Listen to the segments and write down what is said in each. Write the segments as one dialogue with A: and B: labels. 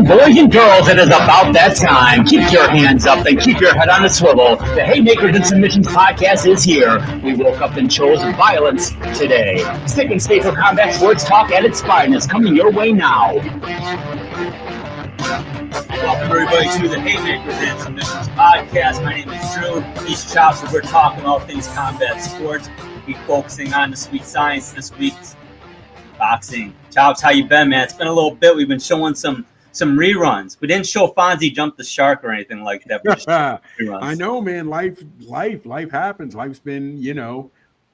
A: Boys and girls, it is about that time. Keep your hands up and keep your head on a swivel. The Haymakers and Submissions podcast is here. We woke up and chose violence today. Stick and stay for combat sports talk at its finest. Coming your way now.
B: Welcome everybody to the Haymakers and Submissions podcast. My name is Drew. These chops, we're talking all things combat sports. We're focusing on the sweet science this week's boxing. Chops, how you been, man? It's been a little bit. We've been showing some reruns. We didn't show Fonzie jump the shark or anything like that. We just reruns.
C: I know, man. Life happens. Life's been,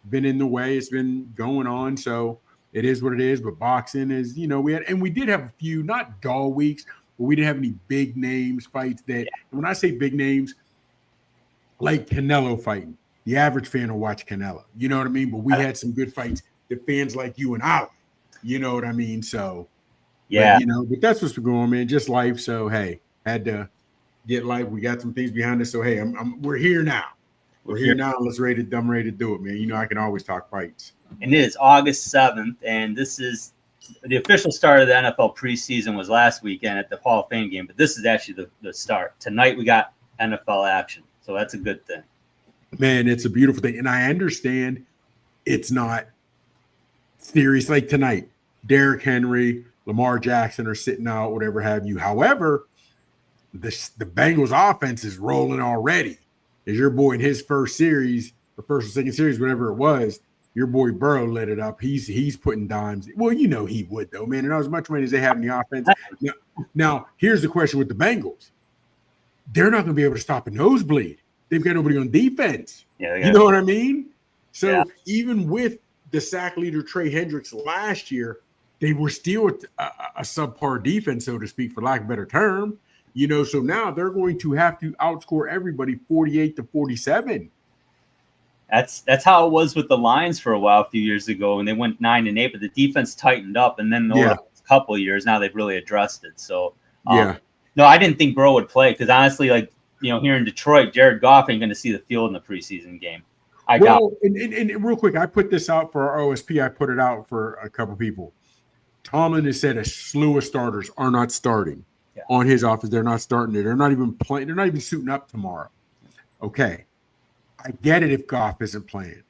C: been in the way. It's been going on. So it is what it is. But boxing is, we did have a few, not dull weeks, but we didn't have any big names fights that, and when I say big names, like Canelo fighting, the average fan will watch Canelo. You know what I mean? But we had some good fights that fans like you and I, you know what I mean? So,
B: yeah,
C: but that's what's going on, man. Just life. So, hey, had to get life. We got some things behind us. So, hey, we're here now. We're here now. I'm ready to do it, man. I can always talk fights.
B: And it is August 7th, and this is the official start of the NFL preseason was last weekend at the Hall of Fame game, but this is actually the start. Tonight we got NFL action, so that's a good thing.
C: Man, it's a beautiful thing, and I understand it's not serious like tonight. Derrick Henry, Lamar Jackson are sitting out, whatever have you. However, the Bengals offense is rolling already. As your boy in his first series, or first or second series, whatever it was, your boy Burrow lit it up. He's putting dimes. Well, he would though, man. And as much money as they have in the offense. Now, here's the question with the Bengals. They're not going to be able to stop a nosebleed. They've got nobody on defense.
B: Yeah,
C: you know what I mean? So even with the sack leader Trey Hendricks last year, they were still a subpar defense, so to speak, for lack of a better term. So now they're going to have to outscore everybody 48-47.
B: That's how it was with the Lions for a while a few years ago, and they went 9-8, but the defense tightened up, and then over a couple of years now they've really addressed it. So no, I didn't think Burrow would play because honestly, here in Detroit, Jared Goff ain't going to see the field in the preseason game. And
C: real quick, I put this out for our OSP. I put it out for a couple people. Tomlin has said a slew of starters are not starting on his offense. They're not starting it. They're not even playing. They're not even suiting up tomorrow. Okay. I get it if Goff isn't playing.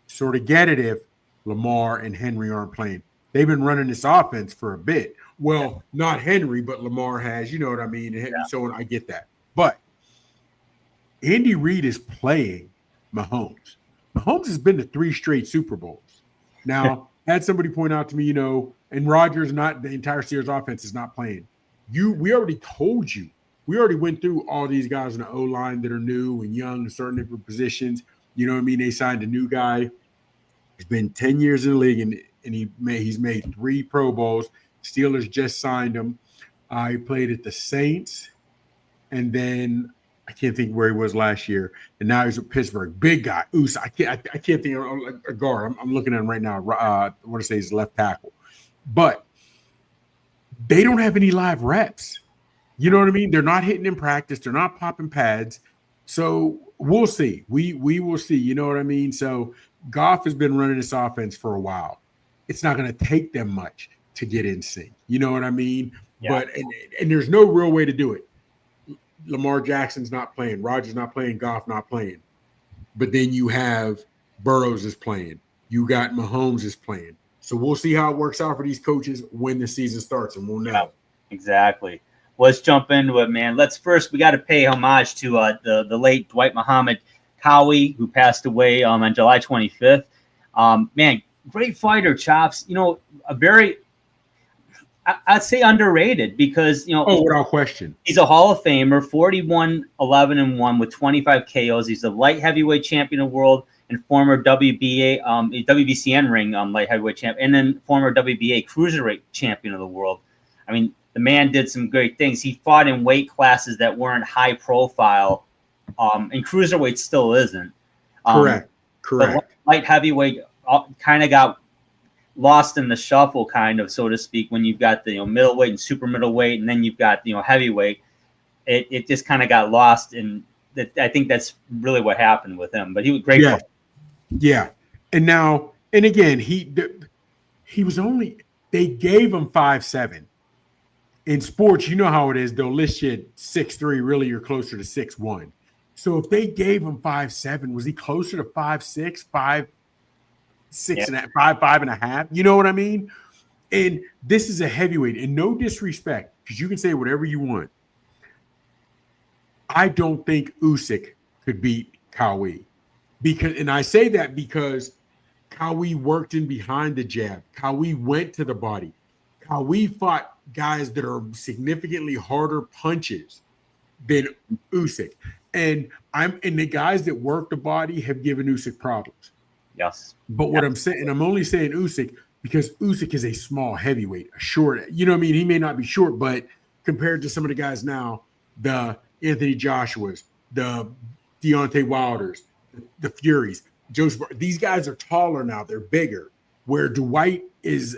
C: Sort of get it if Lamar and Henry aren't playing. They've been running this offense for a bit. Well, not Henry, but Lamar has. You know what I mean? And so on. I get that. But Andy Reid is playing Mahomes. Mahomes has been to 3 straight Super Bowls. Now, had somebody point out to me, and Rodgers, not the entire Steelers offense is not playing. We already told you. We already went through all these guys in the O-line that are new and young in certain different positions. You know what I mean? They signed a new guy. He's been 10 years in the league, and he's made 3 Pro Bowls. Steelers just signed him. He played at the Saints, and then I can't think where he was last year. And now he's at Pittsburgh. Big guy. I can't think of a guard. I'm looking at him right now. I want to say he's left tackle. But they don't have any live reps. You know what I mean? They're not hitting in practice. They're not popping pads. So we'll see. We will see. You know what I mean? So Goff has been running this offense for a while. It's not going to take them much to get in sync. You know what I mean? Yeah. But and there's no real way to do it. Lamar Jackson's not playing. Rodgers not playing. Goff not playing. But then you have Burrows is playing. You got Mahomes is playing. So we'll see how it works out for these coaches when the season starts, and we'll know.
B: Yeah, exactly. Let's jump into it, man. We got to pay homage to the late Dwight Muhammad Qawi, who passed away on July 25th. Man, great fighter, Chops. I'd say underrated because,
C: without question.
B: He's a Hall of Famer, 41-11-1 with 25 KOs. He's the light heavyweight champion of the world and former WBCN ring light heavyweight champ, and then former WBA cruiserweight champion of the world. I mean, the man did some great things. He fought in weight classes that weren't high profile, and cruiserweight still isn't.
C: Correct.
B: Light heavyweight kind of got lost in the shuffle, kind of, so to speak, when you've got the middleweight and super middleweight, and then you've got heavyweight. It just kind of got lost, and I think that's really what happened with him. But he was great.
C: Yeah. And again, he was only, they gave him 5'7". in sports, you know how it is. They'll list you at 6'3", really you're closer to 6'1". So if they gave him 5'7", was he closer to 5'6", 5'6" and 5'5.5"? You know what I mean? And this is a heavyweight, and no disrespect, because you can say whatever you want. I don't think Usyk could beat Qawi. And I say that because Qawi worked in behind the jab. Qawi went to the body. Qawi fought guys that are significantly harder punches than Usyk. And the guys that work the body have given Usyk problems.
B: Yes.
C: But what I'm saying, and I'm only saying Usyk because Usyk is a small heavyweight, a short, you know what I mean? He may not be short, but compared to some of the guys now, the Anthony Joshuas, the Deontay Wilders, the Furies, these guys are taller now. They're bigger. Where Dwight is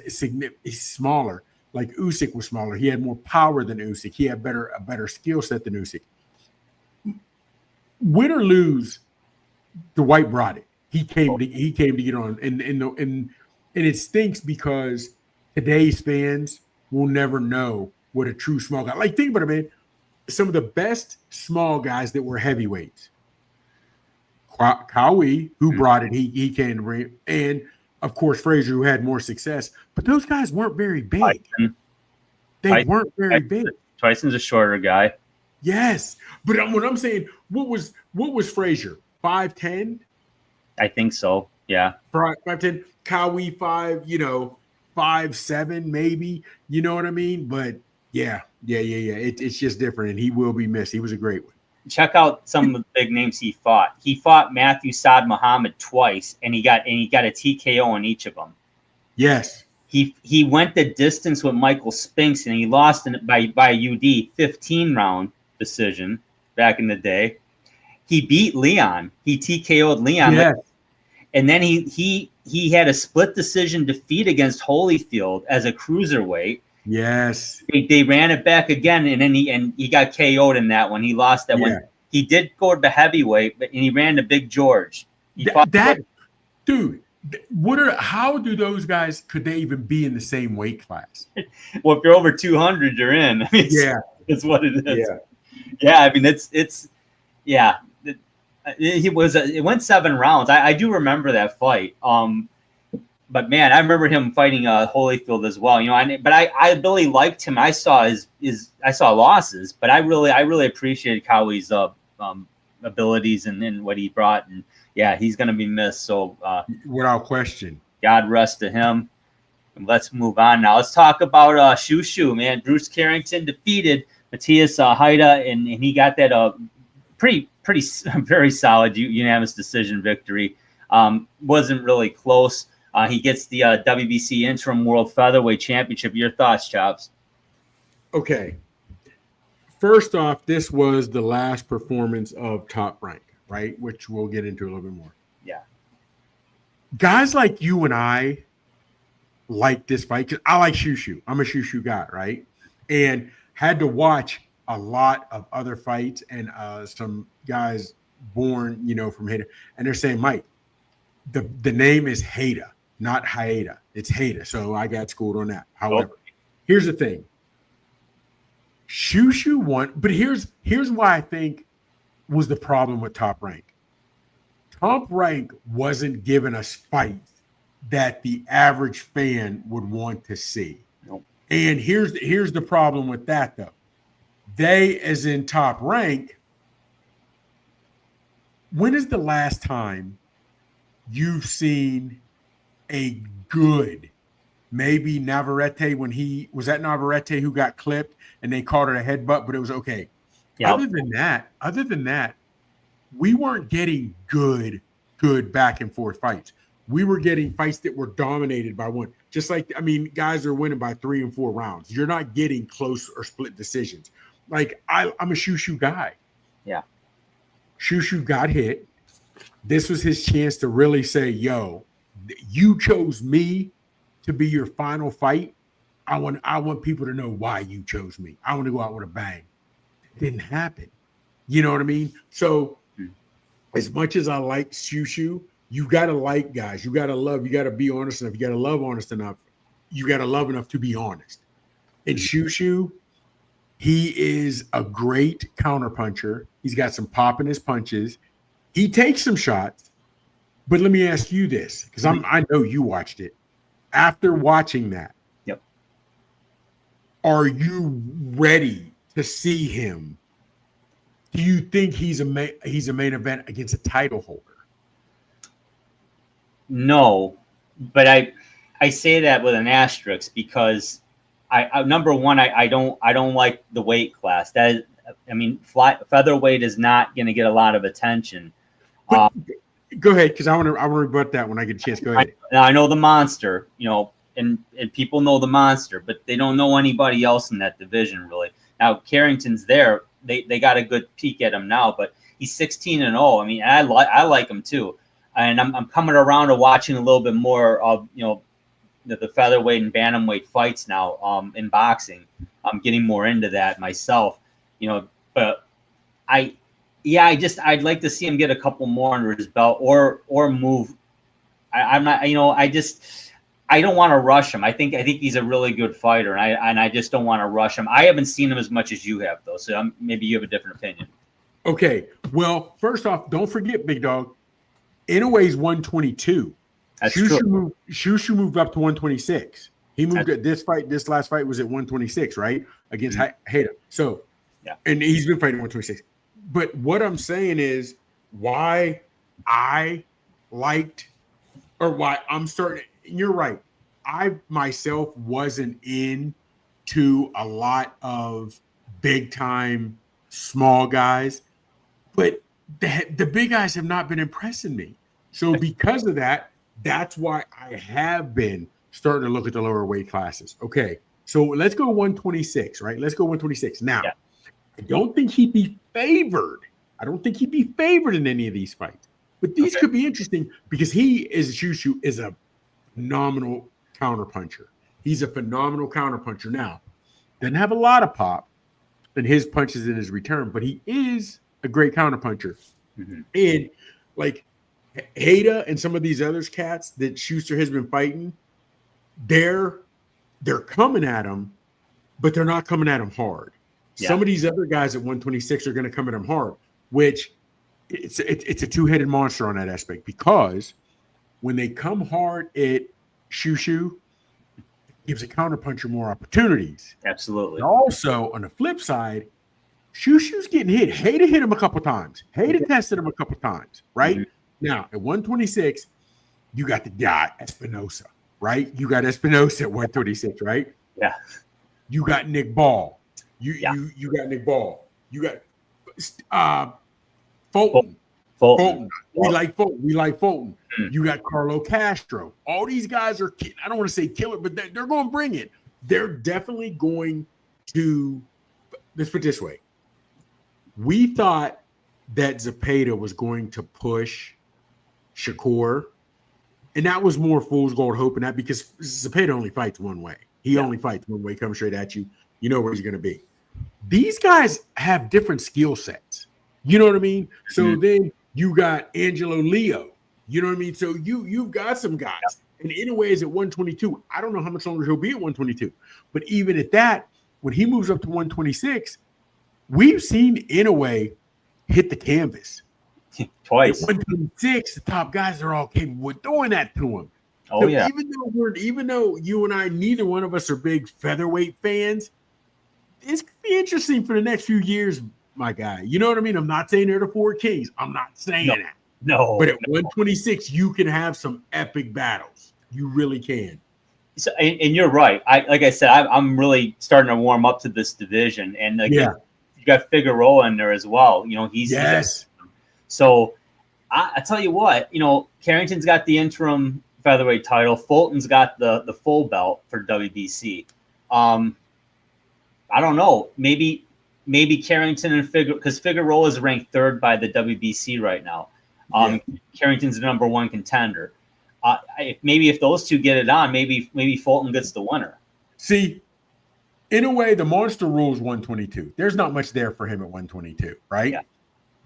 C: smaller. Like Usyk was smaller. He had more power than Usyk. He had a better skill set than Usyk. Win or lose, Dwight brought it. He came to get on, and it stinks because today's fans will never know what a true small guy. Like, think about it, man. Some of the best small guys that were heavyweights. Qawi, who brought it, he came to bring it, and of course Frazier, who had more success. But those guys weren't very big. They weren't very big.
B: Tyson's a shorter guy.
C: Yes, but what I'm saying, what was Frazier? 5'10"?
B: I think so. Yeah,
C: 5'10". Qawi 5'7", maybe. You know what I mean? But yeah. It's just different, and he will be missed. He was a great one.
B: Check out some of the big names he fought. He fought Matthew Saad Muhammad twice, and he got a TKO on each of them.
C: Yes.
B: He went the distance with Michael Spinks, and he lost by UD 15-round decision back in the day. He beat Leon. He TKO'd Leon.
C: Yes.
B: And then he had a split decision defeat against Holyfield as a cruiserweight.
C: Yes.
B: They ran it back again, and then he got KO'd in that one. He lost that one. He did go to the heavyweight, and he ran to Big George.
C: Dude, how do those guys, could they even be in the same weight class?
B: Well, if you're over 200, you're in. I mean, it's what it is. Yeah. I mean, it went 7 rounds. I do remember that fight. But man, I remember him fighting Holyfield as well. But I really liked him. I saw I saw losses, but I really appreciated Qawi's abilities and what he brought. And yeah, he's going to be missed. So
C: without question,
B: God rest to him. And let's move on now. Let's talk about Shu Shu, man. Bruce Carrington defeated Matthias Haida, and he got that pretty very solid unanimous decision victory. Wasn't really close. He gets the WBC Interim World Featherweight Championship. Your thoughts, Chops?
C: Okay. First off, this was the last performance of Top Rank, right? Which we'll get into a little bit more.
B: Yeah.
C: Guys like you and I like this fight because I like Shu Shu. I'm a Shu Shu guy, right? And had to watch a lot of other fights and some guys born, from Haida. And they're saying, Mike, the name is Haida, not Haida. It's Haida. So I got schooled on that. However, here's the thing. Shu Shu won, but here's why I think was the problem with Top Rank. Top Rank wasn't giving us fights that the average fan would want to see.
B: Nope.
C: And here's the problem with that, though. They, as in Top Rank, when is the last time you've seen a good, maybe Navarrete, when he was at Navarrete who got clipped and they called it a headbutt, but it was okay. Yep. Other than that, we weren't getting good back and forth fights. We were getting fights that were dominated by one. Just like, guys are winning by 3 and 4 rounds. You're not getting close or split decisions. Like, I'm a Shu Shu guy.
B: Yeah.
C: Shu Shu got hit. This was his chance to really say, yo, you chose me to be your final fight. I want people to know why you chose me. I want to go out with a bang. It didn't happen. You know what I mean? So as much as I like Shu Shu, you got to like guys. You got to love. You got to be honest enough. You got to love honest enough. You got to love enough to be honest. And Shu Shu, He is a great counterpuncher. He's got some pop in his punches. He takes some shots. But let me ask you this, because I know you watched it. After watching that,
B: yep,
C: are you ready to see him? Do you think he's a main event against a title holder?
B: No, but I say that with an asterisk because I number one, I don't like the weight class. That is, I mean, featherweight is not going to get a lot of attention.
C: Go ahead, because I want to rebut that when I get a chance. Go ahead.
B: I know the monster, and people know the monster, but they don't know anybody else in that division really. Now Carrington's there; they got a good peek at him now, but he's 16-0. I mean, I like him too, and I'm coming around to watching a little bit more of the featherweight and bantamweight fights now in boxing. I'm getting more into that myself, but I'd like to see him get a couple more under his belt or move. I'm not, I don't want to rush him. I think he's a really good fighter, and I just don't want to rush him. I haven't seen him as much as you have, though, so maybe you have a different opinion.
C: Okay, well, first off, don't forget, big dog, Inoue's 122.
B: That's true.
C: Shu Shu moved up to 126. He moved at this last fight was at 126, right? Against Hayda. So,
B: yeah.
C: And he's been fighting 126. But what I'm saying is why I liked or why I'm starting. You're right. I myself wasn't into a lot of big time small guys, but the big guys have not been impressing me. So because of that, that's why I have been starting to look at the lower weight classes. Okay, so let's go 126, right? Let's go 126. Now, yeah. I don't think he'd be favored. I don't think he'd be favored in any of these fights. But these could be interesting because Shu Shu is a phenomenal counterpuncher. He's a phenomenal counterpuncher. Now, doesn't have a lot of pop in his punches in his return, but he is a great counterpuncher. Mm-hmm. And like Hayda and some of these other cats that Schuster has been fighting, they're coming at him, but they're not coming at him hard. Yeah. Some of these other guys at 126 are going to come at him hard, which it's a two-headed monster on that aspect because when they come hard at Shu Shu, it gives a counterpuncher more opportunities.
B: Absolutely.
C: And also, on the flip side, Shu Shu's getting hit. Hayda hit him a couple times. Hayda tested him a couple times, right? Mm-hmm. Now, at 126, you got the guy, Espinosa, right? You got Espinosa at 126, right?
B: Yeah.
C: You got Nick Ball. You got Nick Ball. You got Fulton. We like Fulton. Mm. You got Carlo Castro. All these guys are, I don't want to say killer, but they're going to bring it. They're definitely going to, let's put it this way. We thought that Zepeda was going to push Shakur, and that was more fool's gold hoping that because Zepeda only fights one way. He only fights one way, comes straight at you. You know where he's going to be. These guys have different skill sets. You know what I mean? So then you got Angelo Leo. You know what I mean? So you've got some guys. And Inoue is at 122. I don't know how much longer he'll be at 122. But even at that, when he moves up to 126, we've seen Inoue hit the canvas.
B: Twice.
C: At 126, the top guys are all capable of doing that to him.
B: Oh,
C: so
B: yeah.
C: Even though you and I, neither one of us are big featherweight fans, it's going to be interesting for the next few years, my guy. You know what I mean? I'm not saying they're the four kings. I'm not saying that.
B: No.
C: But at 126, you can have some epic battles. You really can.
B: So, and you're right. Like I said, I'm really starting to warm up to this division. And you got Figueroa in there as well. You know, he's so I tell you what, Carrington's got the interim featherweight title. Fulton's got the full belt for WBC. I don't know. Maybe Carrington and Figueroa, because Figueroa is ranked third by the WBC right now. Carrington's the number one contender. If those two get it on, maybe Fulton gets the winner.
C: See, in a way, the monster rules 122. There's not much there for him at 122, right?
B: Yeah.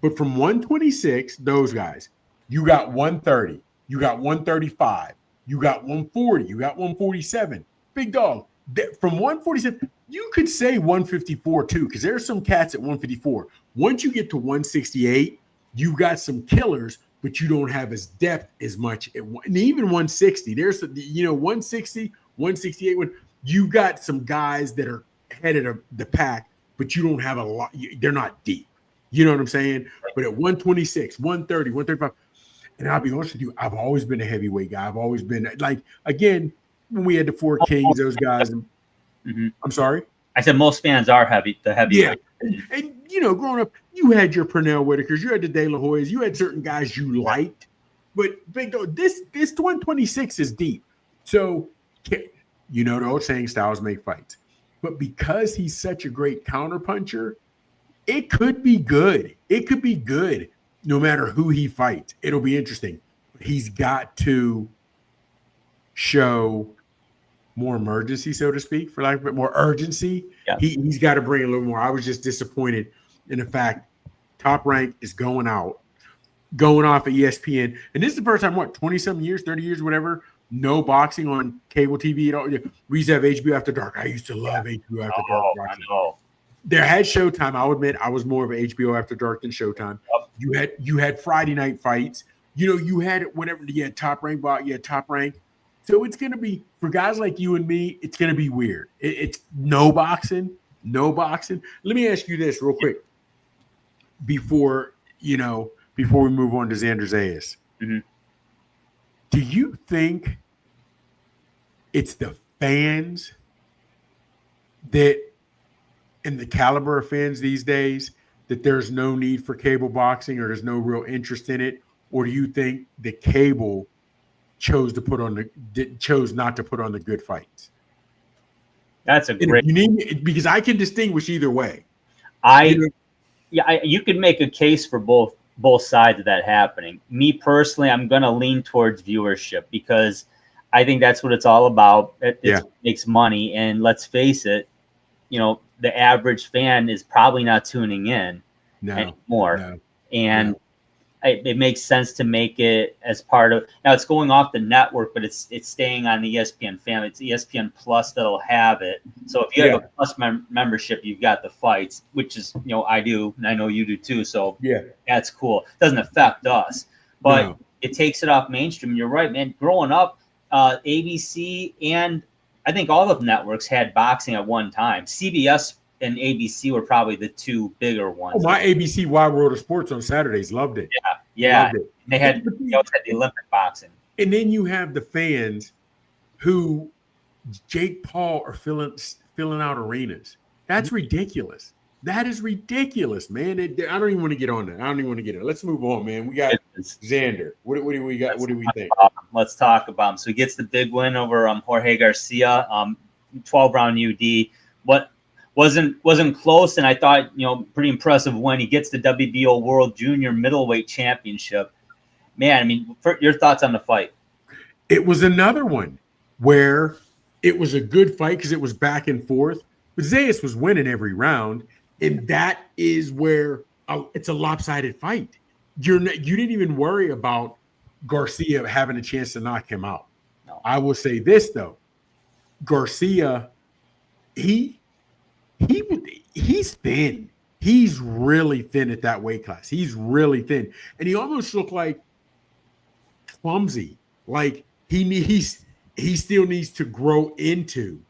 C: But from 126, those guys, you got 130, you got 135, you got 140, you got 147. Big dog. From 147, you could say 154 too, because there's some cats at 154. Once you get to 168, you've got some killers, but you don't have as depth as much. And even 160, there's 160, 168. When you've got some guys that are head of the pack, but you don't have a lot. They're not deep. You know what I'm saying? But at 126, 130, 135, and I'll be honest with you, I've always been a heavyweight guy. I've always been like, again, when we had the Four Kings, those guys.
B: Mm-hmm.
C: I'm sorry?
B: I said most fans are heavyweight.
C: Yeah. And growing up, you had your Pernell Whitakers, you had the De La Hoyas, you had certain guys you liked. But Big Dog, this 126 is deep. So, the old saying, styles make fights. But because he's such a great counterpuncher, it could be good. It could be good no matter who he fights. It'll be interesting. He's got to show more emergency, so to speak, for lack of more urgency.
B: Yeah.
C: He's got to bring a little more. I was just disappointed in the fact Top Rank is going off at ESPN. And this is the first time, 20-something years, 30 years, whatever, no boxing on cable TV at all. We used to have HBO After Dark. I used to love HBO After Dark.
B: I know.
C: There had Showtime. I'll admit I was more of an HBO After Dark than Showtime. Yep. You had Friday night fights. You had whatever. You had Top Rank. You had Top Rank. So it's going to be, for guys like you and me, it's going to be weird. It's no boxing. Let me ask you this real quick before we move on to Zander Zayas.
B: Mm-hmm.
C: Do you think it's the fans that, and the caliber of fans these days, that there's no need for cable boxing or there's no real interest in it? Or do you think the cable chose not to put on the good fights?
B: That's a great.
C: Because I can distinguish either way.
B: You could make a case for both sides of that happening. Me personally, I'm going to lean towards viewership because I think that's what it's all about. It makes money, and let's face it, the average fan is probably not tuning in anymore, and it makes sense to make it as part of. Now it's going off the network, but it's staying on the ESPN family. It's ESPN Plus that'll have it. So if you have a Plus membership, you've got the fights, which is I do, and I know you do too. So that's cool. It doesn't affect us, but it takes it off mainstream. And you're right, man. Growing up, ABC and I think all of the networks had boxing at one time. CBS and ABC were probably the two bigger ones.
C: My ABC Wide World of Sports on Saturdays loved it.
B: Yeah.
C: Loved it.
B: They had the Olympic boxing.
C: And then you have the fans who Jake Paul are filling out arenas. That's ridiculous. That is ridiculous, man. I don't even want to get on that. Let's move on, man. We got Zander. What do we got? What do we think?
B: Let's talk about him. So he gets the big win over Jorge Garcia, 12-round UD. What wasn't close, and I thought pretty impressive win. He gets the WBO World Junior Middleweight Championship. Man, I mean, your thoughts on the fight?
C: It was another one where it was a good fight because it was back and forth. But Zayas was winning every round. And that is where it's a lopsided fight. You didn't even worry about Garcia having a chance to knock him out. No. I will say this though, Garcia, he's thin. He's really thin at that weight class. He's really thin, and he almost looked like clumsy. Like he still needs to grow into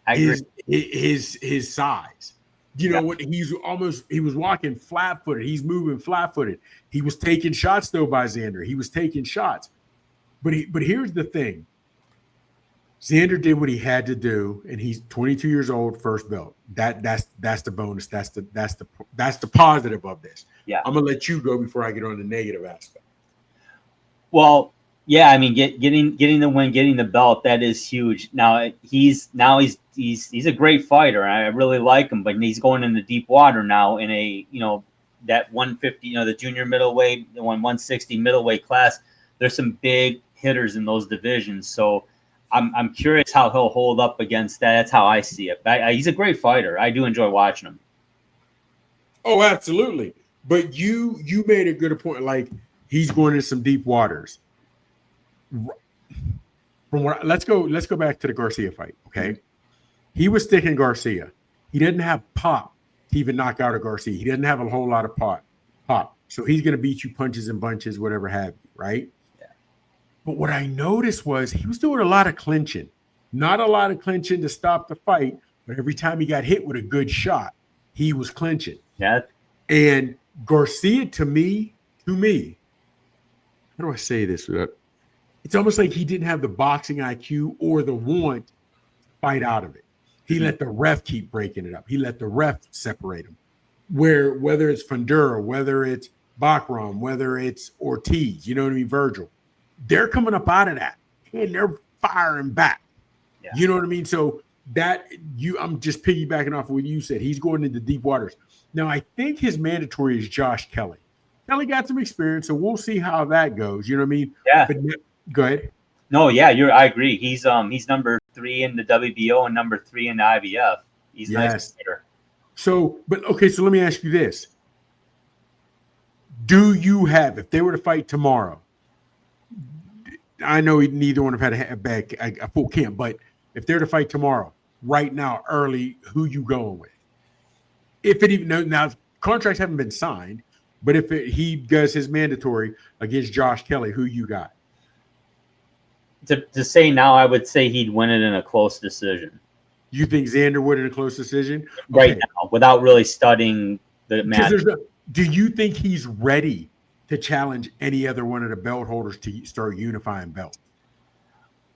C: his size. What he was walking flat-footed. He's moving flat-footed. He was taking shots though by Zander. He was taking shots. But here's the thing. Zander did what he had to do, and he's 22 years old, first belt. That's the bonus. That's the positive of this.
B: Yeah.
C: I'm gonna let you go before I get on the negative aspect.
B: Well, yeah, I mean, getting the win, getting the belt, that is huge. Now he's a great fighter. I really like him, but he's going into deep water now in a that 150, the junior middleweight, the 160 middleweight class. There's some big hitters in those divisions, so I'm curious how he'll hold up against that. That's how I see it. But he's a great fighter. I do enjoy watching him.
C: Oh, absolutely. But you made a good point. Like, he's going into some deep waters. Let's go back to the Garcia fight, okay? He was sticking Garcia. He didn't have pop to even knock out a Garcia. He didn't have a whole lot of pop. So he's going to beat you punches and bunches, whatever have you, right?
B: Yeah.
C: But what I noticed was he was doing a lot of clinching. Not a lot of clinching to stop the fight, but every time he got hit with a good shot, he was clinching.
B: Yeah.
C: And Garcia, to me, how do I say this? It's almost like he didn't have the boxing IQ or the want to fight out of it. He let the ref keep breaking it up. He let the ref separate him. Whether it's Fundura, whether it's Bachram, whether it's Ortiz, you know what I mean, Virgil, they're coming up out of that and they're firing back. Yeah. You know what I mean? So I'm just piggybacking off of what you said. He's going into deep waters. Now, I think his mandatory is Josh Kelly. Kelly got some experience, so we'll see how that goes. You know what I mean?
B: Yeah.
C: But go ahead.
B: No, yeah, I agree. He's number 3 in the WBO and number 3 in the IBF. He's nice fighter.
C: So let me ask you this. Do you have, if they were to fight tomorrow, I know neither one have had a full camp, but if they're to fight tomorrow, right now, early, who you going with? If it even, now contracts haven't been signed, but if he does his mandatory against Josh Kelly, who you got?
B: To say now, I would say he'd win it in a close decision.
C: You think Zander would in a close decision?
B: Right now, without really studying the match.
C: Do you think he's ready to challenge any other one of the belt holders to start unifying belts?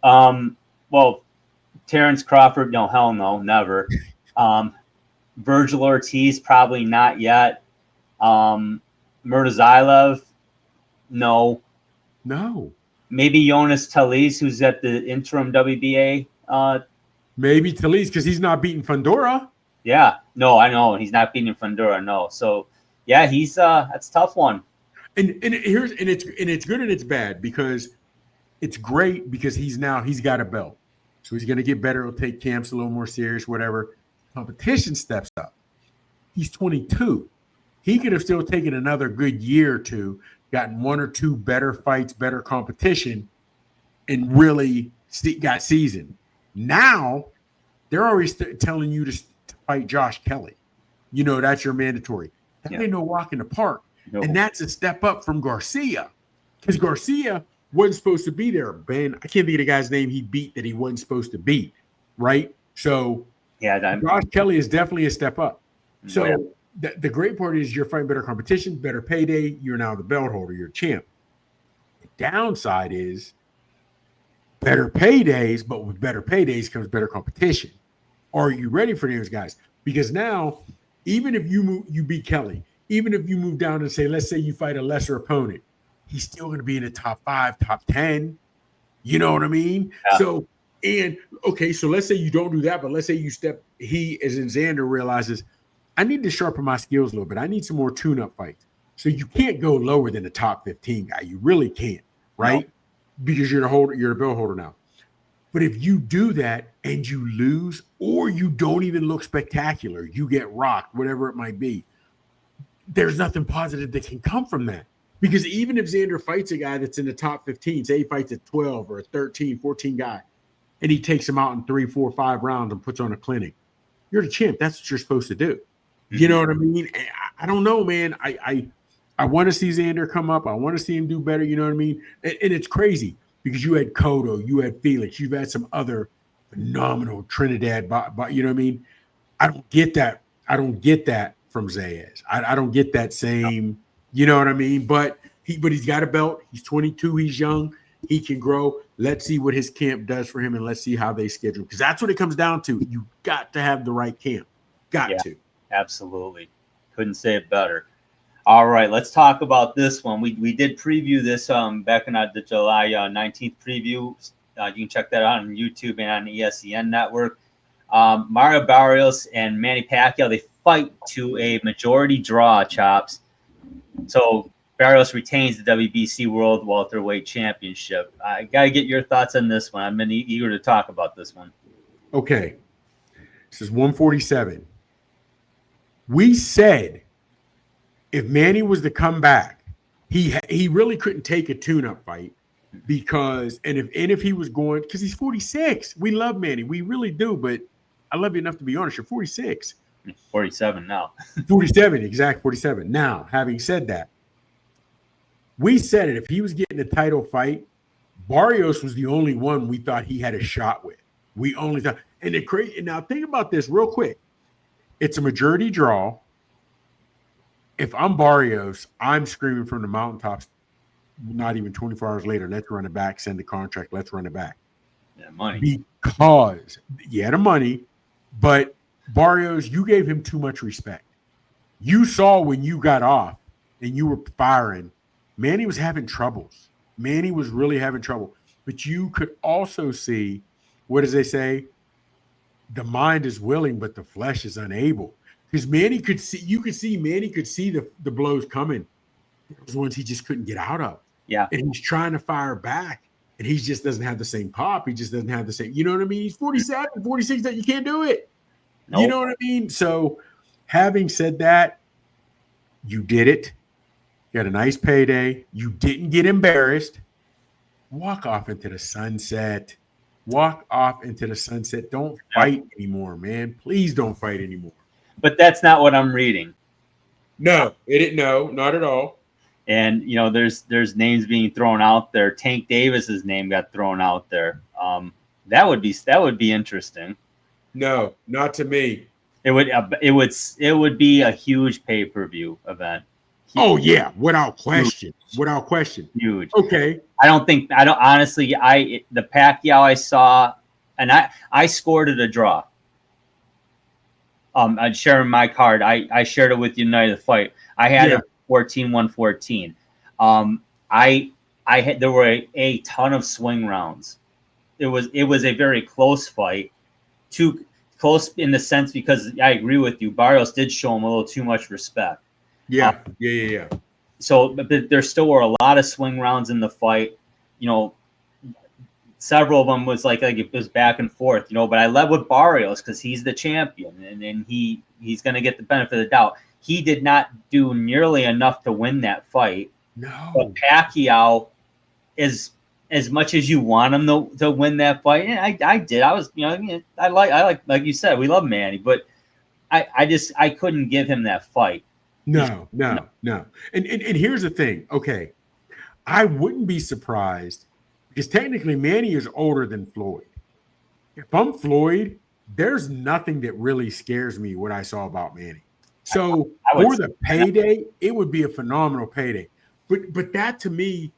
B: Well, Terrence Crawford, no, hell no, never. Virgil Ortiz, probably not yet. Murtazayev, no. Maybe Jonas Talise, who's at the interim WBA.
C: Maybe Talise, because he's not beating Fundura.
B: Yeah, no, I know he's not beating Fundura. No, so yeah, he's that's a tough one.
C: And it's good and it's bad, because it's great because he's got a belt, so he's going to get better. He'll take camps a little more serious, whatever. Competition steps up. He's 22. He could have still taken another good year or two, gotten 1 or 2 better fights, better competition, and really got seasoned. Now they're always telling you to fight Josh Kelly. You know, that's your mandatory. That ain't no walk in the park. No. And that's a step up from Garcia, because Garcia wasn't supposed to be there. Ben, I can't think of the guy's name he beat that he wasn't supposed to beat, right? So Josh Kelly is definitely a step up. So the great part is you're fighting better competition, better payday. You're now the belt holder. You're a champ. The downside is better paydays, but with better paydays comes better competition. Are you ready for those guys? Because now, even if you beat Kelly, even if you move down and let's say you fight a lesser opponent, he's still going to be in the top 5, top 10. You know what I mean? Yeah. So let's say you don't do that, but let's say he, as in Zander, realizes, I need to sharpen my skills a little bit. I need some more tune-up fights. So you can't go lower than the top 15 guy. You really can't, right? No. Because you're the belt holder now. But if you do that and you lose, or you don't even look spectacular, you get rocked, whatever it might be, there's nothing positive that can come from that. Because even if Zander fights a guy that's in the top 15, say he fights a 12 or a 13, 14 guy, and he takes him out in 3, 4, 5 rounds and puts on a clinic, you're the champ. That's what you're supposed to do. You know what I mean? I don't know, man. I want to see Zander come up. I want to see him do better. You know what I mean? And it's crazy because you had Cotto, you had Felix, you've had some other phenomenal Trinidad. You know what I mean? I don't get that. I don't get that from Zayas. I don't get that same. You know what I mean? But he's got a belt. He's 22. He's young. He can grow. Let's see what his camp does for him, and let's see how they schedule. Because that's what it comes down to. You got to have the right camp. Got to.
B: Absolutely. Couldn't say it better. All right, let's talk about this one. We did preview this back in the July 19th preview. You can check that out on YouTube and on the ESPN Network. Mario Barrios and Manny Pacquiao, they fight to a majority draw, Chops. So Barrios retains the WBC World Welterweight Championship. I got to get your thoughts on this one. I'm eager to talk about this one.
C: Okay. This is 147. We said if Manny was to come back, he really couldn't take a tune-up fight because if he was going, because he's 46. We love Manny. We really do, but I love you enough to be honest. You're 46.
B: 47 now.
C: 47, exact 47. Now, having said that, we said it. If he was getting a title fight, Barrios was the only one we thought he had a shot with. We only thought. And now think about this real quick. It's a majority draw. If I'm Barrios, I'm screaming from the mountaintops. Not even 24 hours later, let's run it back. Send the contract. Let's run it back.
B: Yeah, money.
C: Because the money, but Barrios, you gave him too much respect. You saw when you got off and you were firing, Manny was having troubles. Manny was really having trouble. But you could also see, what does they say? The mind is willing, but the flesh is unable. Because Manny could see, Manny could see the blows coming. Those ones he just couldn't get out of.
B: Yeah.
C: And he's trying to fire back. And he just doesn't have the same pop. He just doesn't have the same, you know what I mean? He's 47, 46, that you can't do it. Nope. You know what I mean? So having said that, you did it. You got a nice payday. You didn't get embarrassed. Walk off into the sunset. Walk off into the sunset. Don't fight anymore, man. Please don't fight anymore.
B: But that's not what I'm reading.
C: No, not at all.
B: And there's names being thrown out there. Tank Davis's name got thrown out there. That would be interesting.
C: No, not to me.
B: It would be a huge pay-per-view event. Huge.
C: Oh yeah, without question.
B: Huge.
C: Okay.
B: I don't honestly, the Pacquiao I saw, and I scored it a draw. I'd share my card. I shared it with United Fight. I had it 14-114. There were a ton of swing rounds. It was a very close fight. Too close in the sense because I agree with you. Barrios did show him a little too much respect.
C: Yeah.
B: So, but there still were a lot of swing rounds in the fight. Several of them was like it was back and forth. But I led with Barrios because he's the champion, and he's going to get the benefit of the doubt. He did not do nearly enough to win that fight.
C: No.
B: But Pacquiao is as much as you want him to win that fight. And I did. I was, I like you said, we love Manny, but I couldn't give him that fight.
C: No. And here's the thing. Okay. I wouldn't be surprised because technically Manny is older than Floyd. If I'm Floyd, there's nothing that really scares me what I saw about Manny. So for the payday, it would be a phenomenal payday. But that to me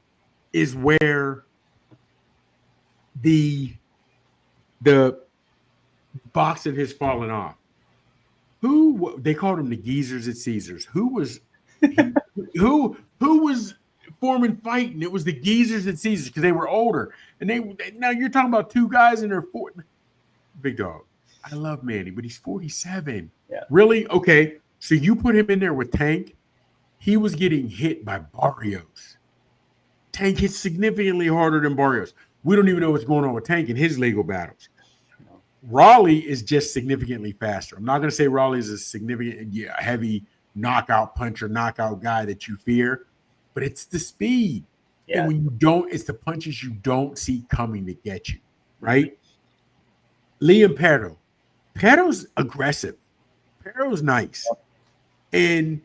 C: is where the boxing has fallen off. Who they called them the geezers at Caesars. Who was Foreman fighting? It was the geezers at Caesars because they were older. And now you're talking about two guys in their 40s. Big dog. I love Manny, but he's 47.
B: Yeah.
C: Really? Okay. So you put him in there with Tank. He was getting hit by Barrios. Tank hit significantly harder than Barrios. We don't even know what's going on with Tank in his legal battles. Raleigh is just significantly faster. I'm not going to say Raleigh is a significant, heavy knockout puncher, knockout guy that you fear, but it's the speed. Yeah. And when you don't, it's the punches you don't see coming to get you, right? Liam Perro. Perro's aggressive. Perro's nice. And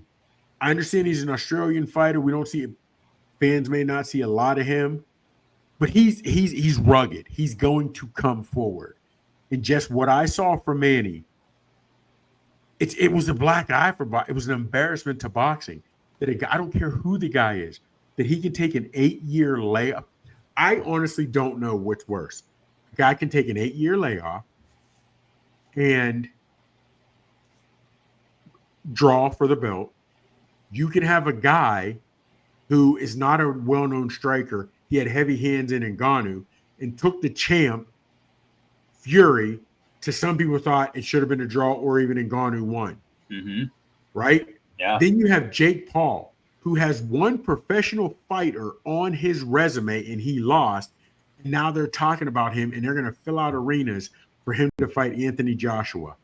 C: I understand he's an Australian fighter. We don't see it. Fans may not see a lot of him, but he's rugged. He's going to come forward. And just what I saw from Manny, it was a black eye for boxing. It was an embarrassment to boxing that I don't care who the guy is, that he can take an 8-year layup. I honestly don't know what's worse. A guy can take an 8-year layoff and draw for the belt. You can have a guy who is not a well-known striker. He had heavy hands in Ngannou and took the champ Fury to some people thought it should have been a draw or even Ngannou won.
B: Mm-hmm.
C: Right?
B: Yeah.
C: Then you have Jake Paul, who has one professional fighter on his resume and he lost. And now they're talking about him and they're going to fill out arenas for him to fight Anthony Joshua.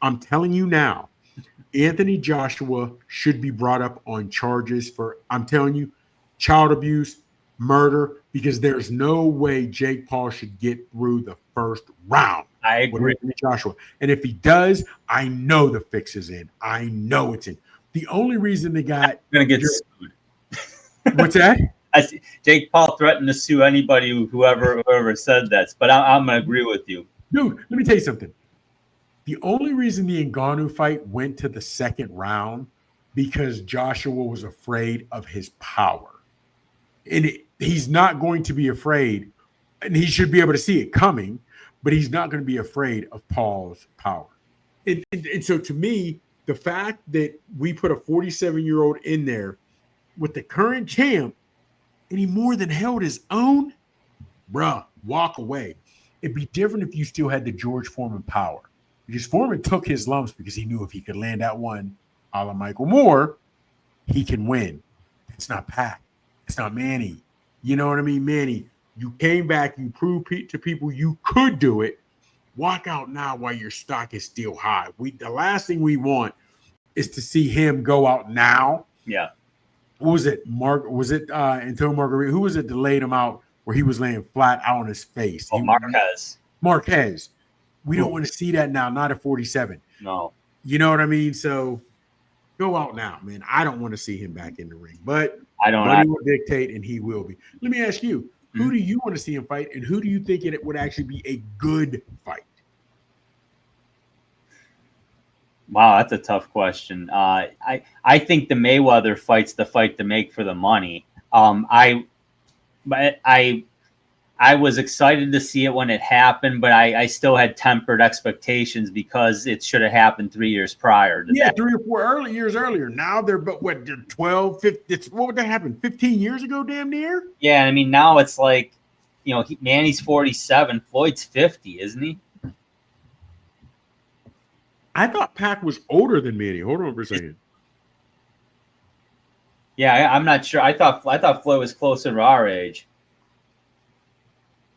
C: I'm telling you now, Anthony Joshua should be brought up on charges for, I'm telling you, child abuse, murder, because there's no way Jake Paul should get through the first round.
B: I agree.
C: Joshua. And if he does, I know the fix is in. I know it's in. The only reason they got
B: going to get sued.
C: What's that?
B: I see Jake Paul threatened to sue anybody, whoever said that. But I'm going to agree with you.
C: Dude, let me tell you something. The only reason the Ngannou fight went to the second round because Joshua was afraid of his power. And he's not going to be afraid, and he should be able to see it coming, but he's not going to be afraid of Paul's power. And so to me, the fact that we put a 47-year-old in there with the current champ and he more than held his own, bruh, walk away. It'd be different if you still had the George Foreman power. Because Foreman took his lumps because he knew if he could land that one a la Michael Moore, he can win. It's not Pac. It's not Manny. You know what I mean? Manny, you came back, you proved to people you could do it. Walk out now while your stock is still high. The last thing we want is to see him go out now.
B: Yeah.
C: What was it? Antonio Margarita? Who was it that laid him out where he was laying flat out on his face? Marquez. We don't want to see that now, not at 47.
B: No.
C: You know what I mean? So go out now, man. I don't want to see him back in the ring, but money will dictate, and he will be. Let me ask you, who do you want to see him fight, and who do you think it would actually be a good fight?
B: Wow, that's a tough question. I think the Mayweather fight's the fight to make for the money. I was excited to see it when it happened, but I still had tempered expectations because it should have happened 3 years prior to that.
C: 3 or 4 years earlier. Now they're 12, 15. What would that happen? 15 years ago, damn near?
B: Yeah, I mean, now it's like, Manny's 47, Floyd's 50, isn't he?
C: I thought Pac was older than Manny. Hold on for a second.
B: Yeah, I'm not sure. I thought Floyd was closer to our age.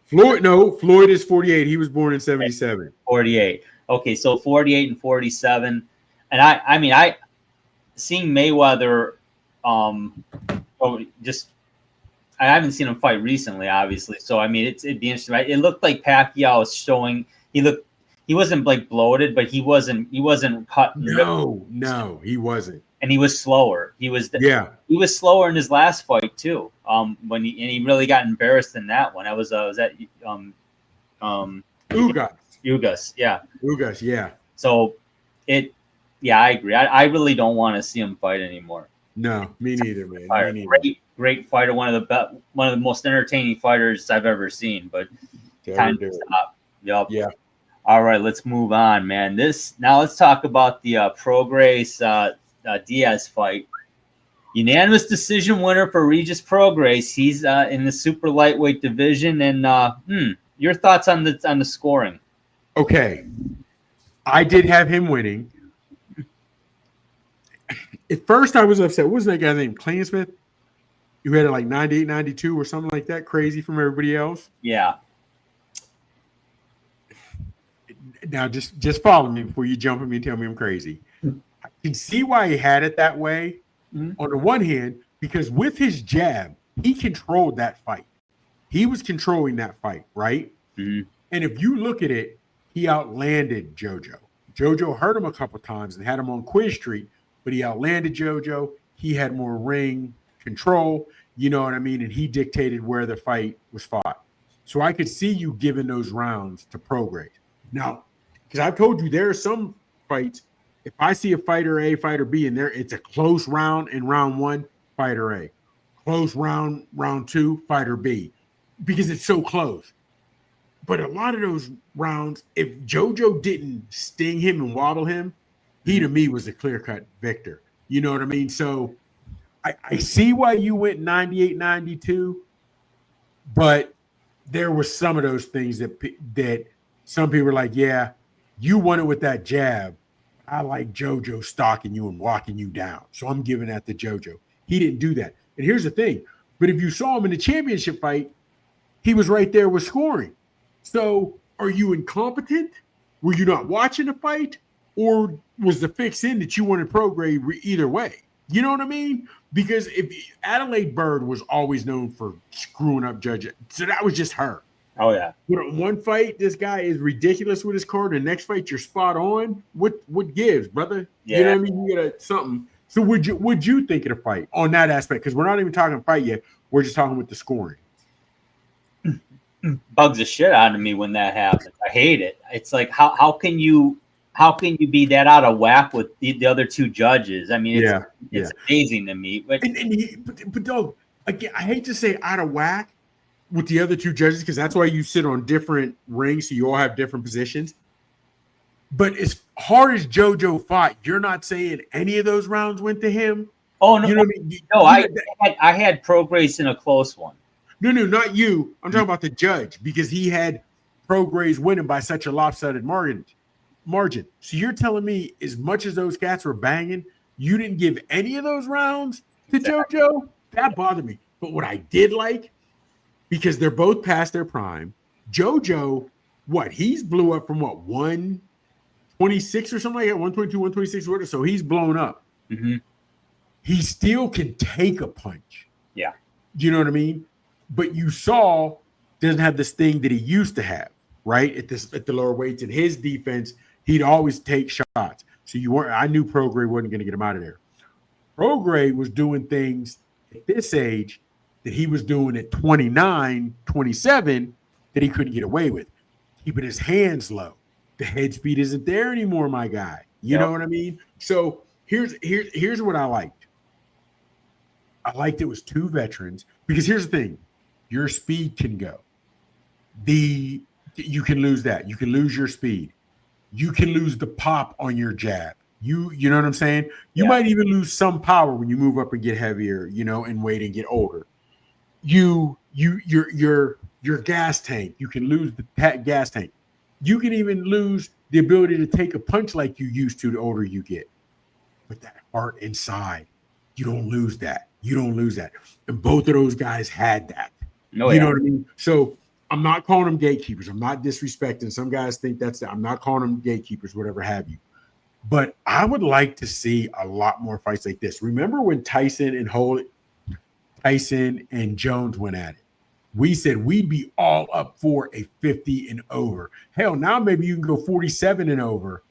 C: Floyd is 48. He was born in 77.
B: 48. Okay, so 48 and 47. And I seeing Mayweather, I haven't seen him fight recently, obviously. So it'd be interesting. Right? It looked like Pacquiao was showing. He wasn't like bloated, but he wasn't cut.
C: No, he wasn't.
B: And he was slower. He was slower in his last fight too. When he really got embarrassed in that one. I was that Ugas, yeah.
C: Ugas, yeah.
B: So I agree. I really don't want to see him fight anymore.
C: No, me neither, man.
B: Great fighter, one of the most entertaining fighters I've ever seen. But time to stop. Yep.
C: Yeah.
B: All right, let's move on, man. Now let's talk about the Prograis Diaz fight. Unanimous decision winner for Regis Prograis. He's in the super lightweight division. And your thoughts on the scoring? Okay,
C: I did have him winning. At first, I was upset. What was that guy named Kenneth Smith? You had it like 98, 92 or something like that, crazy from everybody else.
B: Yeah.
C: Now, just follow me before you jump at me and tell me I'm crazy. I can see why he had it that way. Mm-hmm. On the one hand, because with his jab, he controlled that fight. He was controlling that fight, right?
B: Mm-hmm.
C: And if you look at it, he outlanded JoJo. JoJo hurt him a couple times and had him on Quiz Street, but he outlanded JoJo. He had more ring control, you know what I mean? And he dictated where the fight was fought. So I could see you giving those rounds to Prograis. Now, because I've told you there are some fights, if I see a fighter A, fighter B, and it's a close round in round one, fighter A. Close round two, fighter B. Because it's so close. But a lot of those rounds, if JoJo didn't sting him and wobble him, he to me was a clear-cut victor. You know what I mean? So I see why you went 98-92, but there were some of those things that some people were like, yeah, you won it with that jab. I like JoJo stalking you and walking you down. So I'm giving that to JoJo. He didn't do that. And here's the thing. But if you saw him in the championship fight, he was right there with scoring. So are you incompetent? Were you not watching the fight? Or was the fix in that you wanted Prograis either way? You know what I mean? Because if Adelaide Byrd was always known for screwing up judges. So that was just her.
B: Oh yeah.
C: But one fight, this guy is ridiculous with his card. The next fight, you're spot on. What gives, brother?
B: Yeah.
C: You know what I mean? You got something. So would you think of the fight on that aspect? Because we're not even talking fight yet. We're just talking with the scoring.
B: Bugs the shit out of me when that happens. I hate it. It's like how can you be that out of whack with the other two judges? I mean, it's amazing to me. But
C: though, again, I hate to say out of whack with the other two judges because that's why you sit on different rings, so you all have different positions. But as hard as JoJo fought, you're not saying any of those rounds went to him.
B: Oh no,
C: you know what I mean?
B: No, I had Prograis in a close one.
C: No, not you. I'm talking about the judge because he had Prograis winning by such a lopsided margin. So you're telling me as much as those cats were banging, you didn't give any of those rounds to JoJo? That bothered me. But what I did like, because they're both past their prime, JoJo, he's blew up from 126 or something like that, 122, 126 order. So he's blown up.
B: Mm-hmm.
C: He still can take a punch.
B: Yeah.
C: You know what I mean? But you saw doesn't have this thing that he used to have, right? At the lower weights. In his defense, he'd always take shots. So I knew Prograis wasn't going to get him out of there. Prograis was doing things at this age that he was doing at 29, 27 that he couldn't get away with. Keeping his hands low. The head speed isn't there anymore, my guy. You know what I mean? So here's what I liked. I liked it was two veterans because here's the thing. Your speed can go. You can lose that. You can lose your speed. You can lose the pop on your jab. You know what I'm saying? You might even lose some power when you move up and get heavier, and weight and get older. Your gas tank. You can lose the gas tank. You can even lose the ability to take a punch like you used to the older you get. But that heart inside, you don't lose that. And both of those guys had that.
B: No,
C: you know what I mean? So I'm not calling them gatekeepers. I'm not disrespecting. Some guys think I'm not calling them gatekeepers, whatever have you. But I would like to see a lot more fights like this. Remember when Tyson and Jones went at it? We said we'd be all up for a 50 and over. Hell, now maybe you can go 47 and over.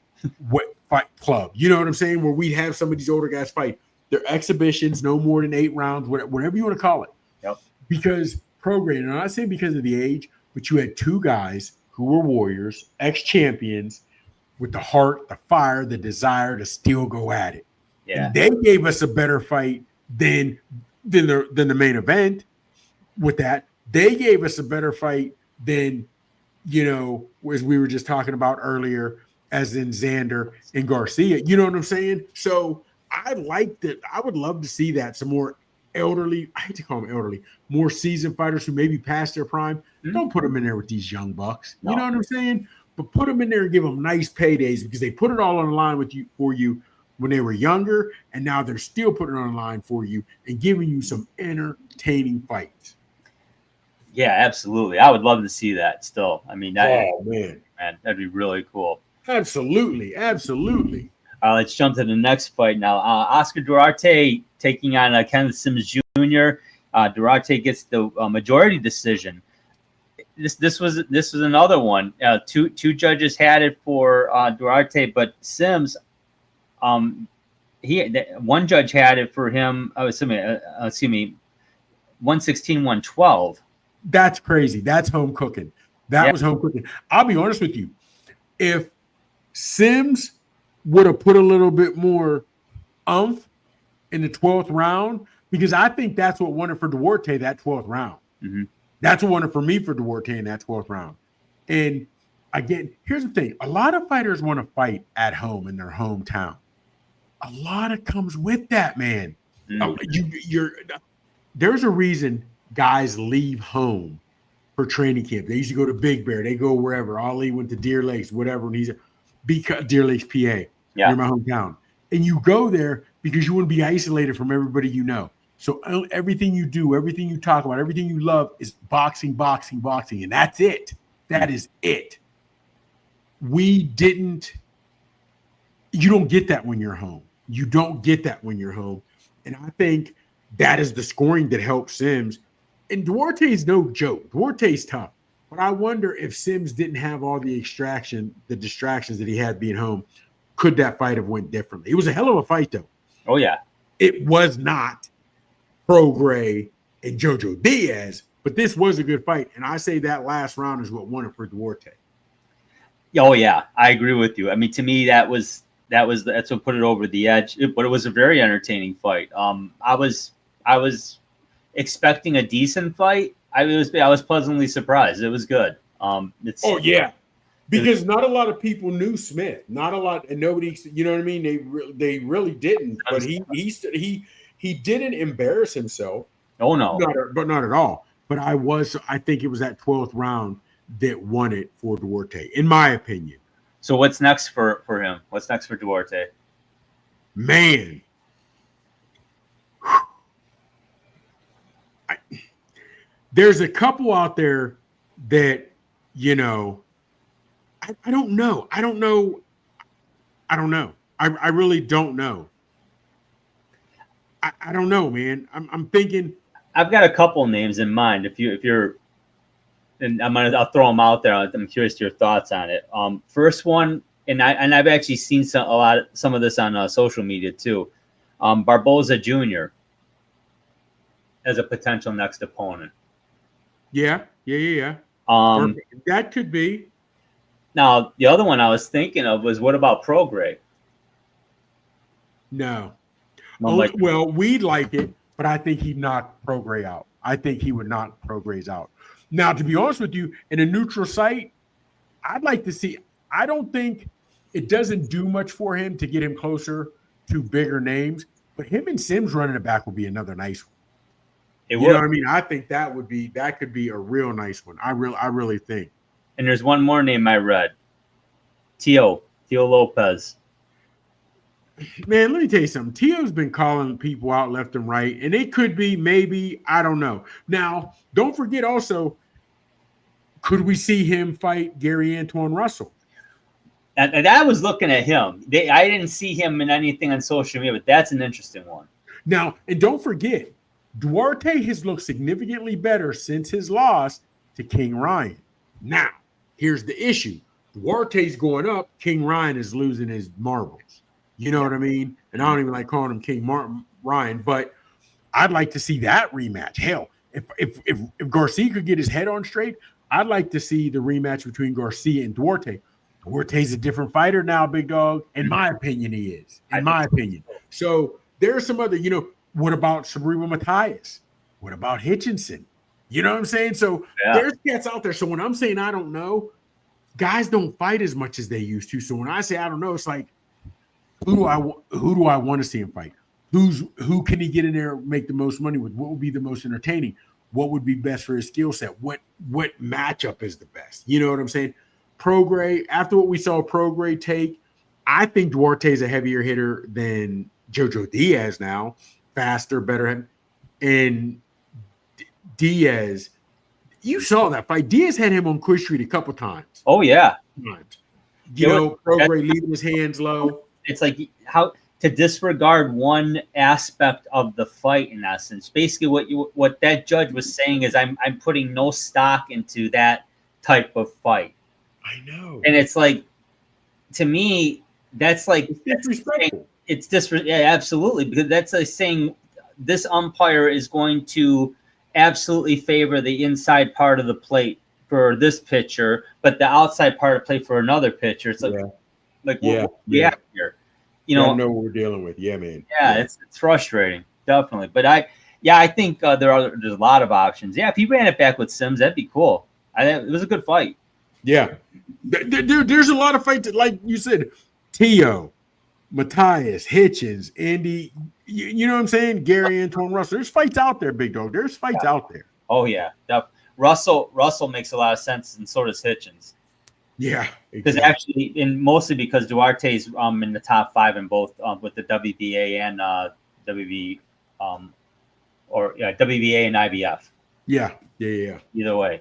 C: What fight club? You know what I'm saying? Where we'd have some of these older guys fight. They're exhibitions, no more than 8 rounds, whatever you want to call it.
B: Yep.
C: Because Prograis, and I'm not saying because of the age, but you had two guys who were warriors, ex-champions, with the heart, the fire, the desire to still go at it.
B: Yeah.
C: And they gave us a better fight than the main event. With that, they gave us a better fight than, as we were just talking about earlier, as in Zander and Garcia. You know what I'm saying? So I like that. I would love to see that some more elderly. I hate to call them elderly, more seasoned fighters who maybe past their prime. Mm-hmm. Don't put them in there with these young bucks. No. You know what I'm saying? But put them in there and give them nice paydays because they put it all on the line for you when they were younger, and now they're still putting it on the line for you and giving you some entertaining fights.
B: Yeah, absolutely. I would love to see that still. I mean,
C: man,
B: that'd be really cool.
C: Absolutely.
B: Let's jump to the next fight now. Oscar Duarte taking on Kenneth Smith Jr. Duarte gets the majority decision. This was another one. Two judges had it for Duarte, but Sims, one judge had it for him. Excuse me, 116, 112.
C: That's crazy. That's home cooking. That was home cooking. I'll be honest with you. If Sims would have put a little bit more oomph in the 12th round, because I think that's what won it for Duarte, that 12th round.
B: Mm-hmm.
C: That's what won it for me for Duarte in that 12th round. And again, here's the thing. A lot of fighters want to fight at home in their hometown. A lot of comes with that, man. Mm-hmm. There's a reason guys leave home for training camp. They used to go to Big Bear. They go wherever. Ali went to Deer Lakes, whatever. And Deer Lakes, PA, near my hometown. And you go there because you want to be isolated from everybody you know. So everything you do, everything you talk about, everything you love is boxing. And that's it. That is it. You don't get that when you're home. And I think that is the scoring that helps Sims. And Duarte's no joke. Duarte's tough. But I wonder if Sims didn't have all the distractions that he had being home, could that fight have went differently? It was a hell of a fight, though.
B: Oh, yeah.
C: It was not Prograis and JoJo Diaz, but this was a good fight. And I say that last round is what won it for Duarte.
B: Oh, yeah. I agree with you. I mean, to me, that's what put it over the edge. But it was a very entertaining fight. I was expecting a decent fight. I was pleasantly surprised. It was good.
C: Because not a lot of people knew Smith. Not a lot, and nobody. You know what I mean? They really didn't. But he didn't embarrass himself.
B: Oh no,
C: not at all. But I think it was that 12th round that won it for Duarte, in my opinion.
B: So what's next for him? What's next for Duarte?
C: Man. There's a couple out there that, I don't know. I really don't know. I don't know, man. I'm thinking.
B: I've got a couple names in mind. If you're, and I'll throw them out there. I'm curious to your thoughts on it. First one, and I've actually seen some of this on social media too. Barboza Jr. as a potential next opponent.
C: Yeah. That could be.
B: Now, the other one I was thinking of was, what about Prograis?
C: No. Well, we'd like it, but I think he'd knock Prograis out. I think he would knock Prograis out. Now, to be honest with you, in a neutral site, I'd like to see. I don't think it doesn't do much for him to get him closer to bigger names, but him and Sims running it back would be another nice one. You know what I mean? I think that could be a real nice one. I really think.
B: And there's one more name I read. Tio Lopez.
C: Man, let me tell you something. Tio's been calling people out left and right, and it could be maybe, I don't know. Now, don't forget also, could we see him fight Gary Antoine Russell?
B: And I was looking at him. I didn't see him in anything on social media, but that's an interesting one.
C: Now, and don't forget, Duarte has looked significantly better since his loss to King Ryan. Now, here's the issue. Duarte's going up. King Ryan is losing his marbles. You know what I mean? And I don't even like calling him King Ryan, but I'd like to see that rematch. Hell, if Garcia could get his head on straight, I'd like to see the rematch between Garcia and Duarte. Duarte's a different fighter now, big dog. In my opinion, he is. In my opinion. So there are some other, what about Cerebral Matthias? What about Hitchinson? You know what I'm saying? So there's cats out there. So when I'm saying I don't know, guys don't fight as much as they used to. So when I say I don't know, it's like, who do I want to see him fight? Who can he get in there and make the most money with? What would be the most entertaining? What would be best for his skill set? What matchup is the best? You know what I'm saying? Prograis, after what we saw Prograis take, I think Duarte's a heavier hitter than JoJo Diaz now. Faster, better. And Diaz, you saw that fight. Diaz had him on Kush Street a couple times.
B: Oh, yeah.
C: Prograis leaving his hands low.
B: It's like how to disregard one aspect of the fight, in essence. Basically, what that judge was saying is, I'm putting no stock into that type of fight.
C: I know.
B: And it's like, to me, that's like
C: disrespectful.
B: Absolutely, because that's like saying this umpire is going to absolutely favor the inside part of the plate for this pitcher, but the outside part of the plate for another pitcher. It's like, what we have here. You know
C: what we're dealing with. Yeah, man.
B: Yeah, it's frustrating, definitely. But I think there's a lot of options. Yeah, if he ran it back with Sims, that'd be cool. It was a good fight.
C: Yeah, there's a lot of fights that, like you said, Tio, Matthias, Hitchens, Andy. You know what I'm saying? Gary Antoine Russell. There's fights out there, big dog. There's fights out there.
B: Oh yeah, Russell makes a lot of sense, and so does Hitchens.
C: Yeah,
B: because actually, mostly because Duarte's in the top 5 in both with the WBA and WBA and IBF.
C: Yeah.
B: Either way.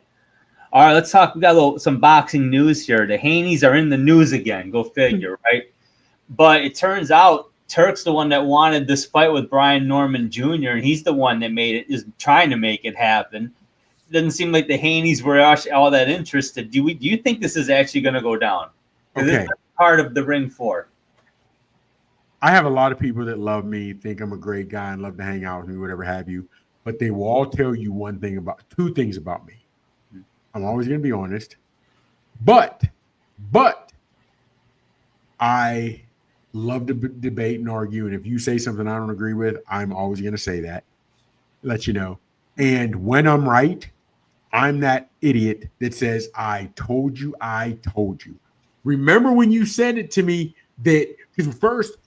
B: All right, let's talk. We got some boxing news here. The Haneys are in the news again. Go figure, right? But it turns out Turk's the one that wanted this fight with Brian Norman Jr., and he's the one that is trying to make it happen. doesn't seem like the Haneys were actually all that interested. Do you think this is actually going to go down?
C: Okay.
B: This is part of the ring 4.
C: I have a lot of people that love me, think I'm a great guy, and love to hang out with me, whatever have you. But they will all tell you two things about me. I'm always going to be honest, but I love to debate and argue. And if you say something I don't agree with, I'm always going to say that. Let you know. And when I'm right, I'm that idiot that says, I told you. Remember when you said it to me that, because first,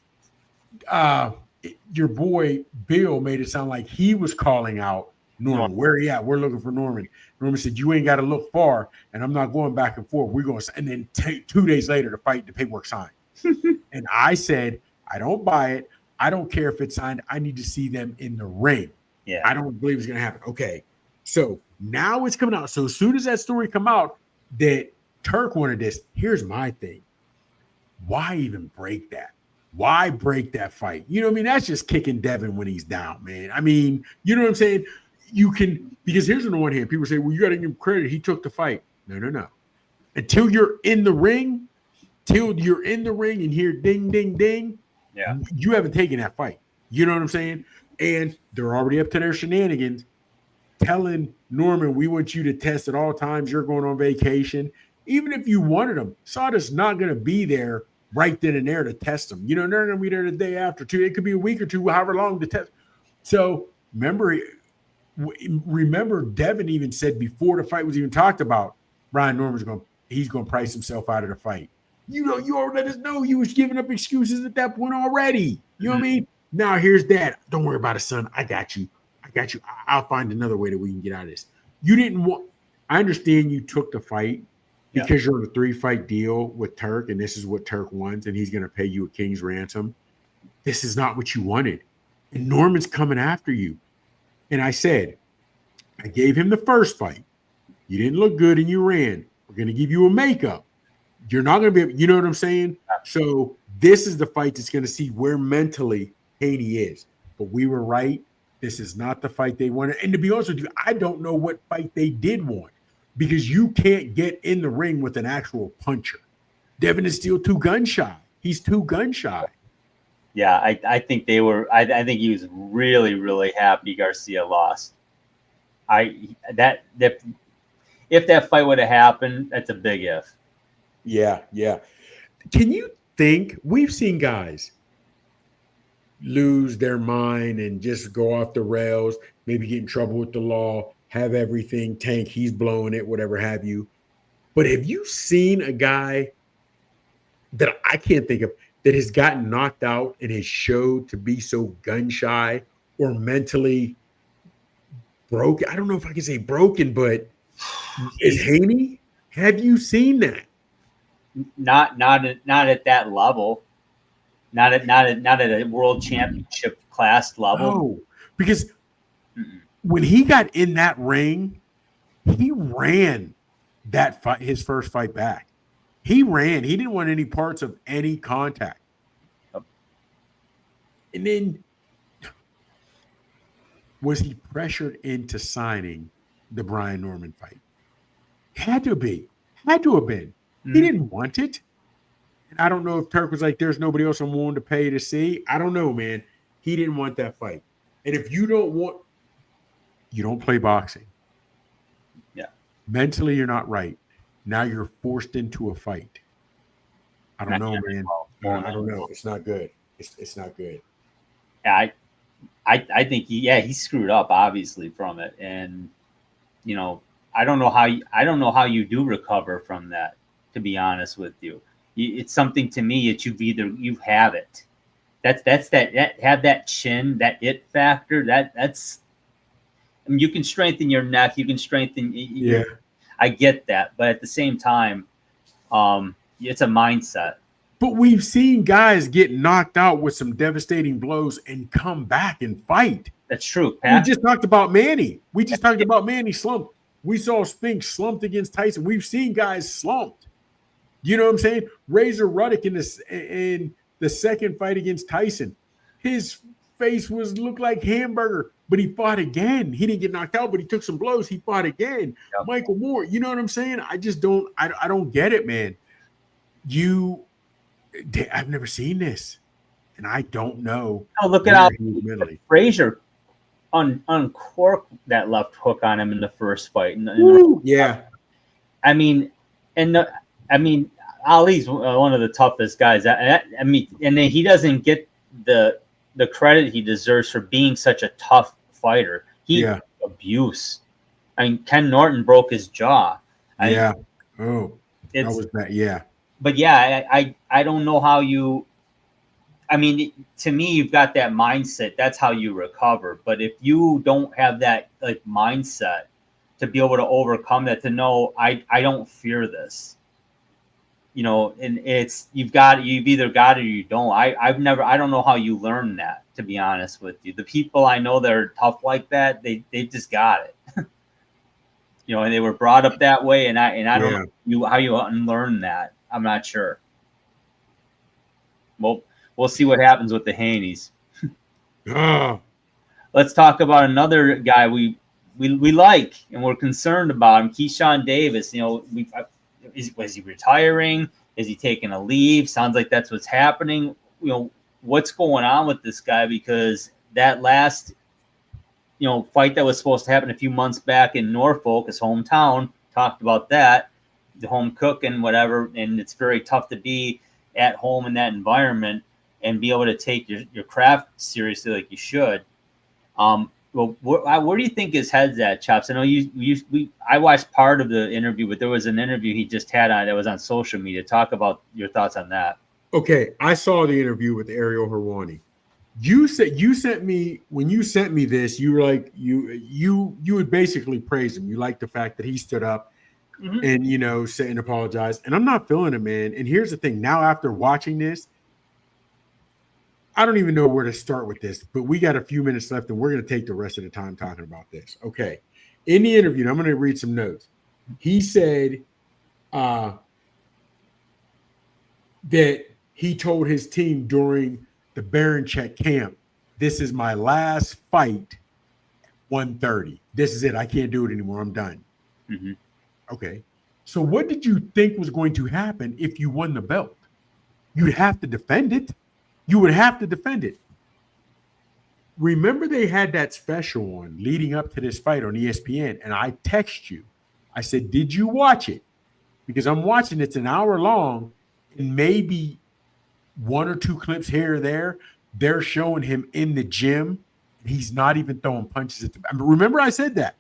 C: your boy Bill made it sound like he was calling out Norman. Where he at? We're looking for Norman. Norman said, you ain't got to look far, and I'm not going back and forth. We're going to, and then 2 days later, the paperwork signed. And I said, I don't buy it. I don't care if it's signed. I need to see them in the ring.
B: Yeah.
C: I don't believe it's going to happen. Okay. So now it's coming out. So as soon as that story come out that Turk wanted this, here's my thing. Why even break that? Why break that fight? You know what I mean? That's just kicking Devin when he's down, man. I mean, you know what I'm saying? You can, because here's on the one hand, people say, well, you got to give him credit. He took the fight. No. Until you're in the ring, and hear ding, ding, ding,
B: yeah,
C: you haven't taken that fight. You know what I'm saying? And they're already up to their shenanigans, telling Norman, we want you to test at all times. You're going on vacation. Even if you wanted him, Sauda's not going to be there right then and there to test them. You know, they're going to be there the day after, too. It could be a week or two, however long to test. So remember, Devin even said before the fight was even talked about, Brian Norman's going to price himself out of the fight. You know, you already let us know you was giving up excuses at that point already. You know what I mean? Now here's that. Don't worry about it, son. I got you. I'll find another way that we can get out of this. You didn't want. I understand you took the fight because you're on a 3-fight deal with Turk, and this is what Turk wants, and he's going to pay you a king's ransom. This is not what you wanted, and Norman's coming after you. And I said, I gave him the first fight. You didn't look good, and you ran. We're going to give you a makeup. You're not going to be, you know what I'm saying? So this is the fight that's going to see where mentally Haney is. But we were right. This is not the fight they wanted. And to be honest with you, I don't know what fight they did want because you can't get in the ring with an actual puncher. Devin is still too gun shy. He's too gun shy.
B: Yeah, I think they were. I think he was really, really happy Garcia lost. If that fight would have happened, that's a big if.
C: Yeah. Can you think we've seen guys lose their mind and just go off the rails, maybe get in trouble with the law, have everything tank, he's blowing it, whatever have you. But have you seen a guy that I can't think of that has gotten knocked out and has showed to be so gun shy or mentally broken? I don't know if I can say broken, but is Haney? Have you seen that?
B: Not at that level. Not at a world championship class level.
C: No, because when he got in that ring, he ran that fight, his first fight back. He ran. He didn't want any parts of any contact. And then was he pressured into signing the Brian Norman fight? Had to be. Had to have been. He didn't want it. And I don't know if Turk was like, there's nobody else I'm willing to pay to see. I don't know, man. He didn't want that fight. And if you don't want, you don't play boxing.
B: Yeah.
C: Mentally, you're not right. Now you're forced into a fight. I don't know, man. I don't know. It's not good. It's not good.
B: Yeah, I think he screwed up obviously from it. And you know, I don't know how you do recover from that, to be honest with you. It's something to me that you have it. That's have that chin, that it factor. That's I mean, you can strengthen your neck, you can strengthen.
C: Yeah,
B: I get that, but at the same time, it's a mindset.
C: But we've seen guys get knocked out with some devastating blows and come back and fight.
B: That's true, Pat.
C: We just talked about Manny. Slumped. We saw Spink slumped against Tyson. We've seen guys slumped. You know what I'm saying? Razor Ruddock in the second fight against Tyson, his face looked like hamburger, but he fought again. He didn't get knocked out, but he took some blows. He fought again.
B: Yep.
C: Michael Moore, you know what I'm saying? I just don't. I don't get it, man. I've never seen this, and I don't know.
B: Oh, look at how Frazier uncorked that left hook on him in the first fight.
C: Yeah,
B: I mean, Ali's one of the toughest guys. I mean, and then he doesn't get the credit he deserves for being such a tough fighter. Abuse. I mean, Ken Norton broke his jaw.
C: That was bad. Yeah.
B: But yeah, I don't know how you. I mean, to me, you've got that mindset. That's how you recover. But if you don't have that like mindset to be able to overcome that, to know I don't fear this, you know, and you've either got it or you don't. I don't know how you learn that, to be honest with you. The people I know that are tough like that, they just got it. You know, and they were brought up that way, and I don't know how you unlearn that. I'm not sure. Well, we'll see what happens with the Haneys. Let's talk about another guy we like and we're concerned about him, Keyshawn Davis. You know, was he retiring? Is he taking a leave? Sounds like that's what's happening. You know, what's going on with this guy? Because that last, you know, fight that was supposed to happen a few months back in Norfolk, his hometown, talked about that, the home cook and whatever, and it's very tough to be at home in that environment and be able to take your craft seriously like you should. Well, where do you think his head's at, Chops? I know I watched part of the interview, but there was an interview he just had on that was on social media. Talk about your thoughts on that.
C: Okay, I saw the interview with Ariel Helwani. You sent me this. You were like you would basically praise him. You like the fact that he stood up and said and apologized. And I'm not feeling it, man. And here's the thing. Now after watching this, I don't even know where to start with this. But we got a few minutes left, and we're going to take the rest of the time talking about this. Okay. In the interview, I'm going to read some notes. He said that he told his team during the Baranchek camp, "This is my last fight, 130. This is it. I can't do it anymore. I'm done."
B: Mm-hmm.
C: Okay. So what did you think was going to happen if you won the belt? You'd have to defend it. You would have to defend it. Remember they had that special on leading up to this fight on ESPN, and I text you. I said, "Did you watch it?" Because I'm watching. It's an hour long, and maybe one or two clips here or there, they're showing him in the gym. He's not even throwing punches at the back. Remember I said that?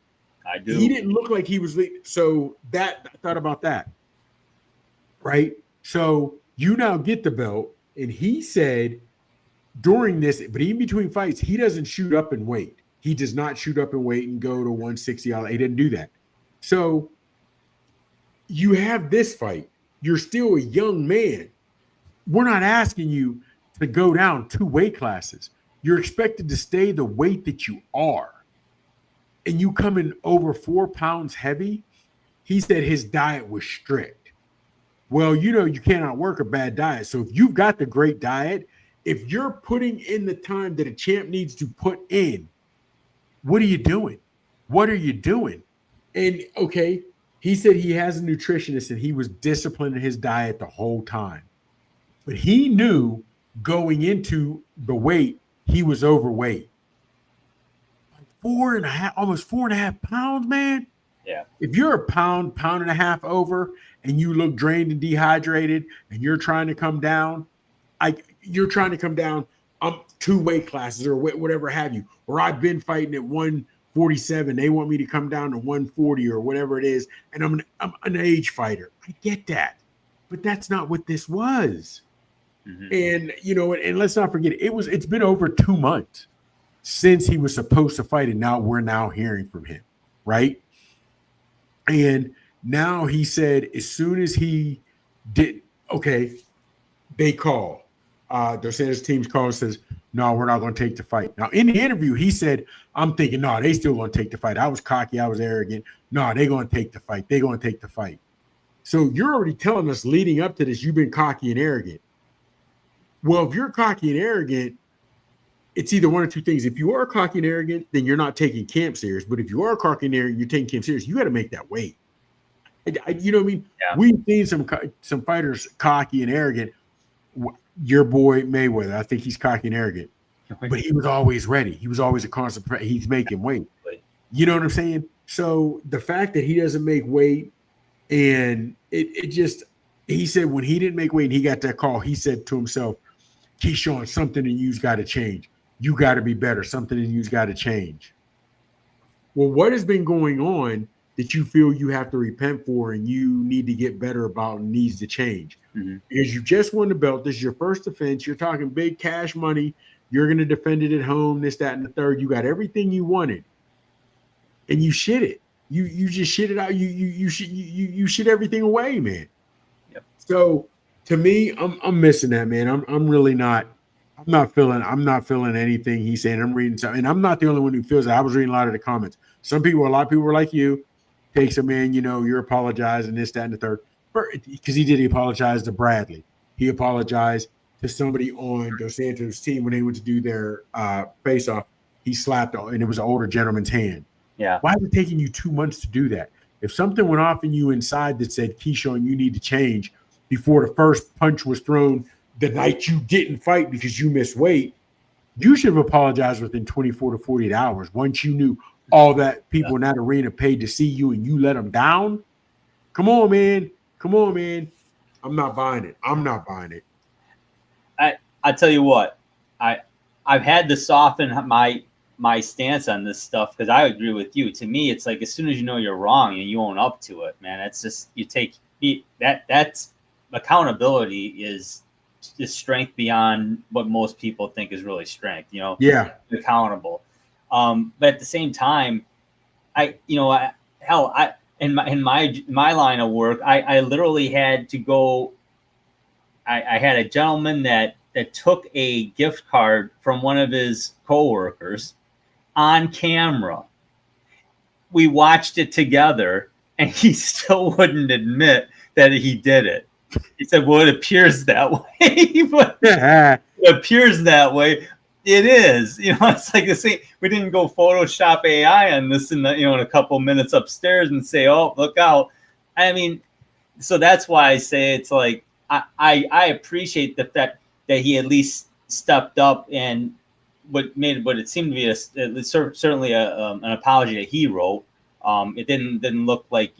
B: I do.
C: He didn't look like he was leading. So I thought about that. Right? So you now get the belt, and he said during this, but in between fights, he doesn't shoot up and wait. He does not shoot up and wait and go to 160. He didn't do that. So you have this fight. You're still a young man. We're not asking you to go down 2 weight classes. You're expected to stay the weight that you are. And you come in over 4 pounds heavy. He said his diet was strict. Well, you cannot work a bad diet. So if you've got the great diet, if you're putting in the time that a champ needs to put in, what are you doing? What are you doing? And okay, he said he has a nutritionist and he was disciplining his diet the whole time. But he knew going into the weight, he was overweight. 4.5, almost 4.5 pounds, man.
B: Yeah.
C: If you're a pound and a half over and you look drained and dehydrated and you're trying to come down, you're trying to come down 2 weight classes or whatever have you. Or I've been fighting at 147. They want me to come down to 140 or whatever it is. And I'm an age fighter. I get that. But that's not what this was. Mm-hmm. And, and let's not forget, it's been over 2 months since he was supposed to fight, and now we're hearing from him, right? And now he said as soon as he did, okay, they call. They're saying his team's call and says, "No, we're not going to take the fight." Now, in the interview, he said, "I'm thinking, no, they still going to take the fight. I was cocky. I was arrogant. No, they're going to take the fight. They're going to take the fight." So you're already telling us leading up to this, you've been cocky and arrogant. Well, if you're cocky and arrogant, it's either one or two things. If you are cocky and arrogant, then you're not taking camp serious. But if you are cocky and arrogant, you're taking camp serious. You got to make that weight. You know what I mean?
B: Yeah.
C: We've seen some fighters cocky and arrogant. Your boy Mayweather, I think he's cocky and arrogant, but he was always ready. He was always a constant. He's making weight. You know what I'm saying? So the fact that he doesn't make weight, and it just, he said when he didn't make weight and he got that call, he said to himself, Keyshawn, something in you's got to change. You got to be better. Something in you's got to change. Well, what has been going on that you feel you have to repent for and you need to get better about and needs to change? Because you just won the belt. This is your first defense. You're talking big cash money. You're going to defend it at home, this, that, and the third. You got everything you wanted, and you shit it. You just shit it out. You shit everything away, man.
B: Yep.
C: So to me, I'm missing that, man. I'm really not. I'm not feeling anything he's saying. I'm reading something, and I'm not the only one who feels that. I was reading a lot of the comments. A lot of people were like you. Takes him in, you're apologizing, this, that, and the third. Because he apologize to Bradley. He apologized to somebody on Dos Santos' team when they went to do their face-off. He slapped, and it was an older gentleman's hand.
B: Yeah.
C: Why is it taking you 2 months to do that? If something went off in you inside that said, Keyshawn, you need to change before the first punch was thrown the night you didn't fight because you missed weight, you should have apologized within 24 to 48 hours. Once you knew all that people in that arena paid to see you and you let them down. Come on, man. I'm not buying it.
B: I tell you what, I've had to soften my stance on this stuff because I agree with you. To me, it's like as soon as you know you're wrong and you own up to it, man, it's just that's accountability is strength beyond what most people think is really strength.
C: Yeah,
B: accountable. But at the same time, in my line of work, I literally had to go. I had a gentleman that took a gift card from one of his coworkers on camera. We watched it together, and he still wouldn't admit that he did it. He said, "Well, it appears that way." But it appears that way. It is, it's like the same. We didn't go Photoshop AI on this in a couple minutes upstairs and say, "Oh, look out." I mean, so that's why I say it's like I appreciate the fact that he at least stepped up and what it seemed to be certainly an apology that he wrote. It didn't look like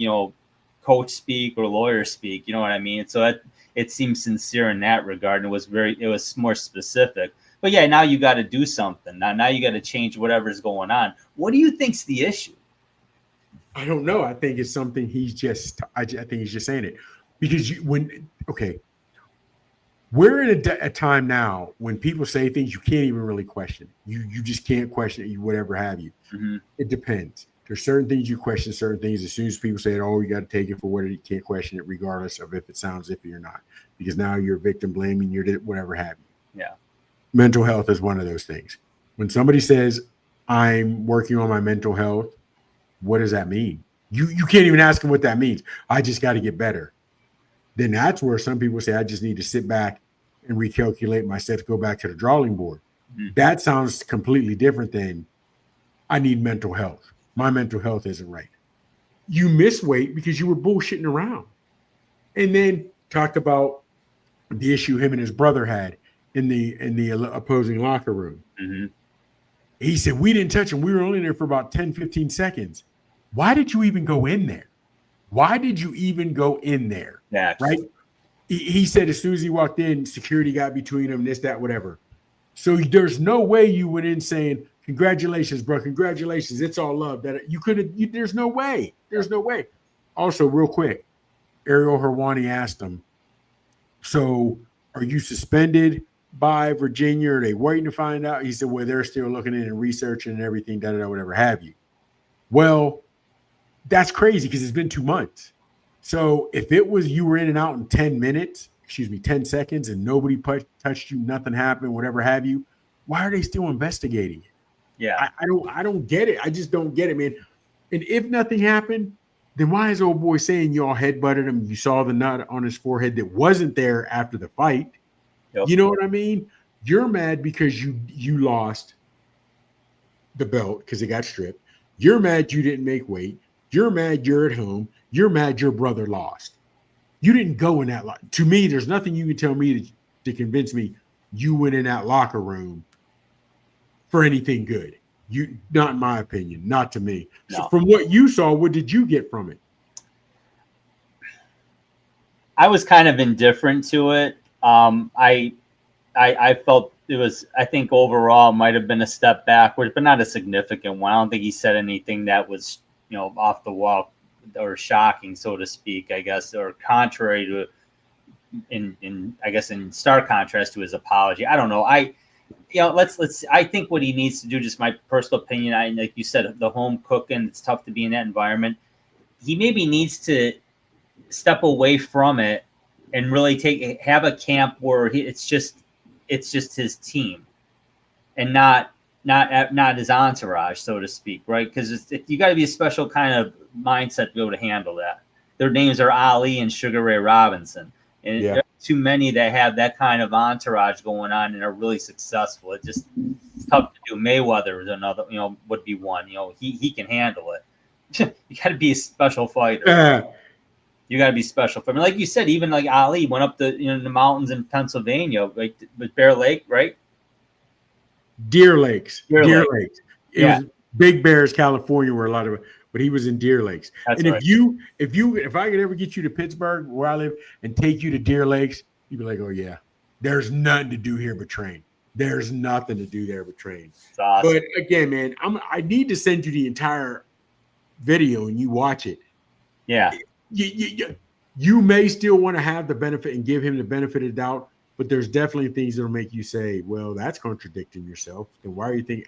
B: coach speak or lawyer speak. You know what I mean? So it seemed sincere in that regard, and it was more specific. But yeah, now you got to do something. Now you got to change whatever's going on. What do you think's the issue?
C: I don't know. I think it's something I think he's just saying it because we're in a time now when people say things you can't even really question. You just can't question it, whatever have you.
B: Mm-hmm.
C: It depends. There's certain things you question, certain things as soon as people say it, oh, you got to take it for what it is, you can't question it regardless of if it sounds iffy or not, because now you're victim blaming, you're whatever have you.
B: Yeah.
C: Mental health is one of those things. When somebody says, I'm working on my mental health, what does that mean? You can't even ask them what that means. I just got to get better. Then that's where some people say, I just need to sit back and recalculate my steps, go back to the drawing board. Mm-hmm. That sounds completely different than I need mental health. My mental health isn't right. You miss weight because you were bullshitting around. And then talked about the issue him and his brother had in the opposing locker room.
B: Mm-hmm.
C: He said, we didn't touch him. We were only there for about 10, 15 seconds. Why did you even go in there?
B: Yeah.
C: Right? He said as soon as he walked in, security got between him, this, that, whatever. So there's no way you went in saying, congratulations, bro. Congratulations. It's all love. That you could have. There's no way. There's no way. Also, real quick, Ariel Helwani asked him, so are you suspended by Virginia? Are they waiting to find out? He said, well, they're still looking in and researching and everything, whatever have you. Well, that's crazy because it's been 2 months. So if it was you were in and out in 10 seconds and nobody touched you, nothing happened, whatever have you, why are they still investigating it?
B: Yeah.
C: I don't get it. I just don't get it, man. And if nothing happened, then why is old boy saying y'all headbutted him? You saw the nut on his forehead that wasn't there after the fight.
B: Yep.
C: You know what I mean? You're mad because you lost the belt because it got stripped. You're mad you didn't make weight. You're mad you're at home. You're mad your brother lost. You didn't go in that to me, there's nothing you can tell me to convince me you went in that locker room for anything good. You, not in my opinion, not to me. No. So from what you saw, what did you get from it?
B: I was kind of indifferent to it. I felt it was, I think overall might have been a step backwards, but not a significant one. I don't think he said anything that was, off the wall or shocking, so to speak, I guess, or contrary to in stark contrast to his apology. I don't know. I think what he needs to do, just my personal opinion, like you said, the home cooking, it's tough to be in that environment. He maybe needs to step away from it and really have a camp where it's just his team and not his entourage, so to speak, right? Because you got to be a special kind of mindset to be able to handle that. Their names are Ali and Sugar Ray Robinson, and there are too many that have that kind of entourage going on and are really successful. It's tough to do. Mayweather is another, would be one. He can handle it. You got to be a special fighter. You got to be special for him. Like you said, even like Ali went up the the mountains in Pennsylvania, like with Bear Lake, right?
C: Deer Lakes. It was Big Bears, California, where a lot of it, but he was in Deer Lakes.
B: That's
C: and
B: right.
C: if I could ever get you to Pittsburgh, where I live, and take you to Deer Lakes, you'd be like, oh yeah, there's nothing to do here but train. There's nothing to do there but train.
B: That's awesome.
C: But again, man, I need to send you the entire video and you watch it.
B: Yeah.
C: You may still want to have the benefit and give him the benefit of the doubt, but there's definitely things that'll make you say, well, that's contradicting yourself. Then why are you thinking?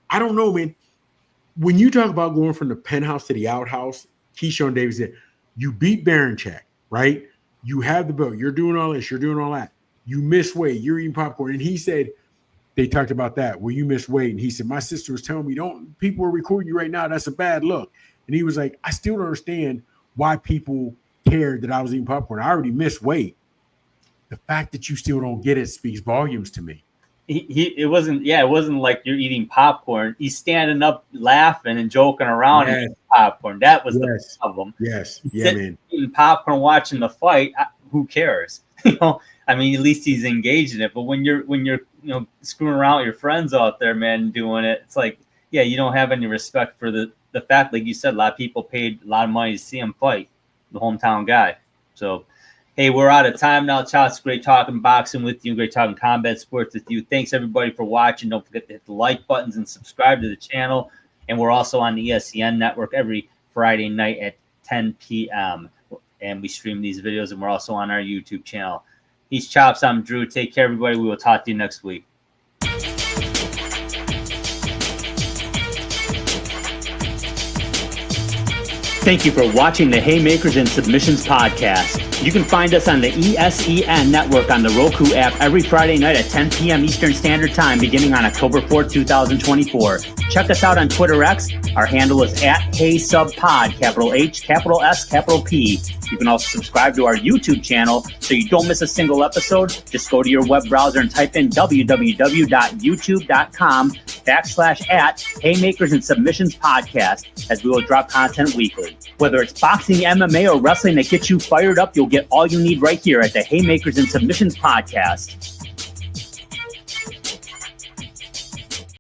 C: I don't know, man. When you talk about going from the penthouse to the outhouse, Keyshawn Davis said, you beat Baranchak, right? You have the belt. You're doing all this. You're doing all that. You miss weight. You're eating popcorn. And he said, they talked about that. Well, you miss weight. And he said, my sister was telling me, people are recording you right now. That's a bad look. And he was like, I still don't understand why people cared that I was eating popcorn. I already missed weight. The fact that you still don't get it speaks volumes to me.
B: It wasn't like you're eating popcorn. He's standing up laughing and joking around and eating popcorn. That was the problem.
C: Yes. Yeah, man.
B: Eating popcorn, watching the fight, who cares? At least he's engaged in it. But when you're screwing around with your friends out there, man, doing it, it's like, yeah, you don't have any respect for the fact, like you said, a lot of people paid a lot of money to see him fight, the hometown guy. So, hey, we're out of time now, Chops. Great talking boxing with you. Great talking combat sports with you. Thanks, everybody, for watching. Don't forget to hit the like buttons and subscribe to the channel. And we're also on the ESPN Network every Friday night at 10 p.m. And we stream these videos, and we're also on our YouTube channel. He's Chops. I'm Drew. Take care, everybody. We will talk to you next week. Thank you for watching the Haymakers and Submissions podcast. You can find us on the ESPN Network on the Roku app every Friday night at 10 p.m. Eastern Standard Time beginning on October 4th, 2024. Check us out on Twitter X. Our handle is @HeySubPod, capital H, capital S, capital P. You can also subscribe to our YouTube channel so you don't miss a single episode. Just go to your web browser and type in www.youtube.com/@Haymakers and Submissions podcast, as we will drop content weekly. Whether it's boxing, MMA, or wrestling that gets you fired up, you'll get all you need right here at the Haymakers and Submissions podcast.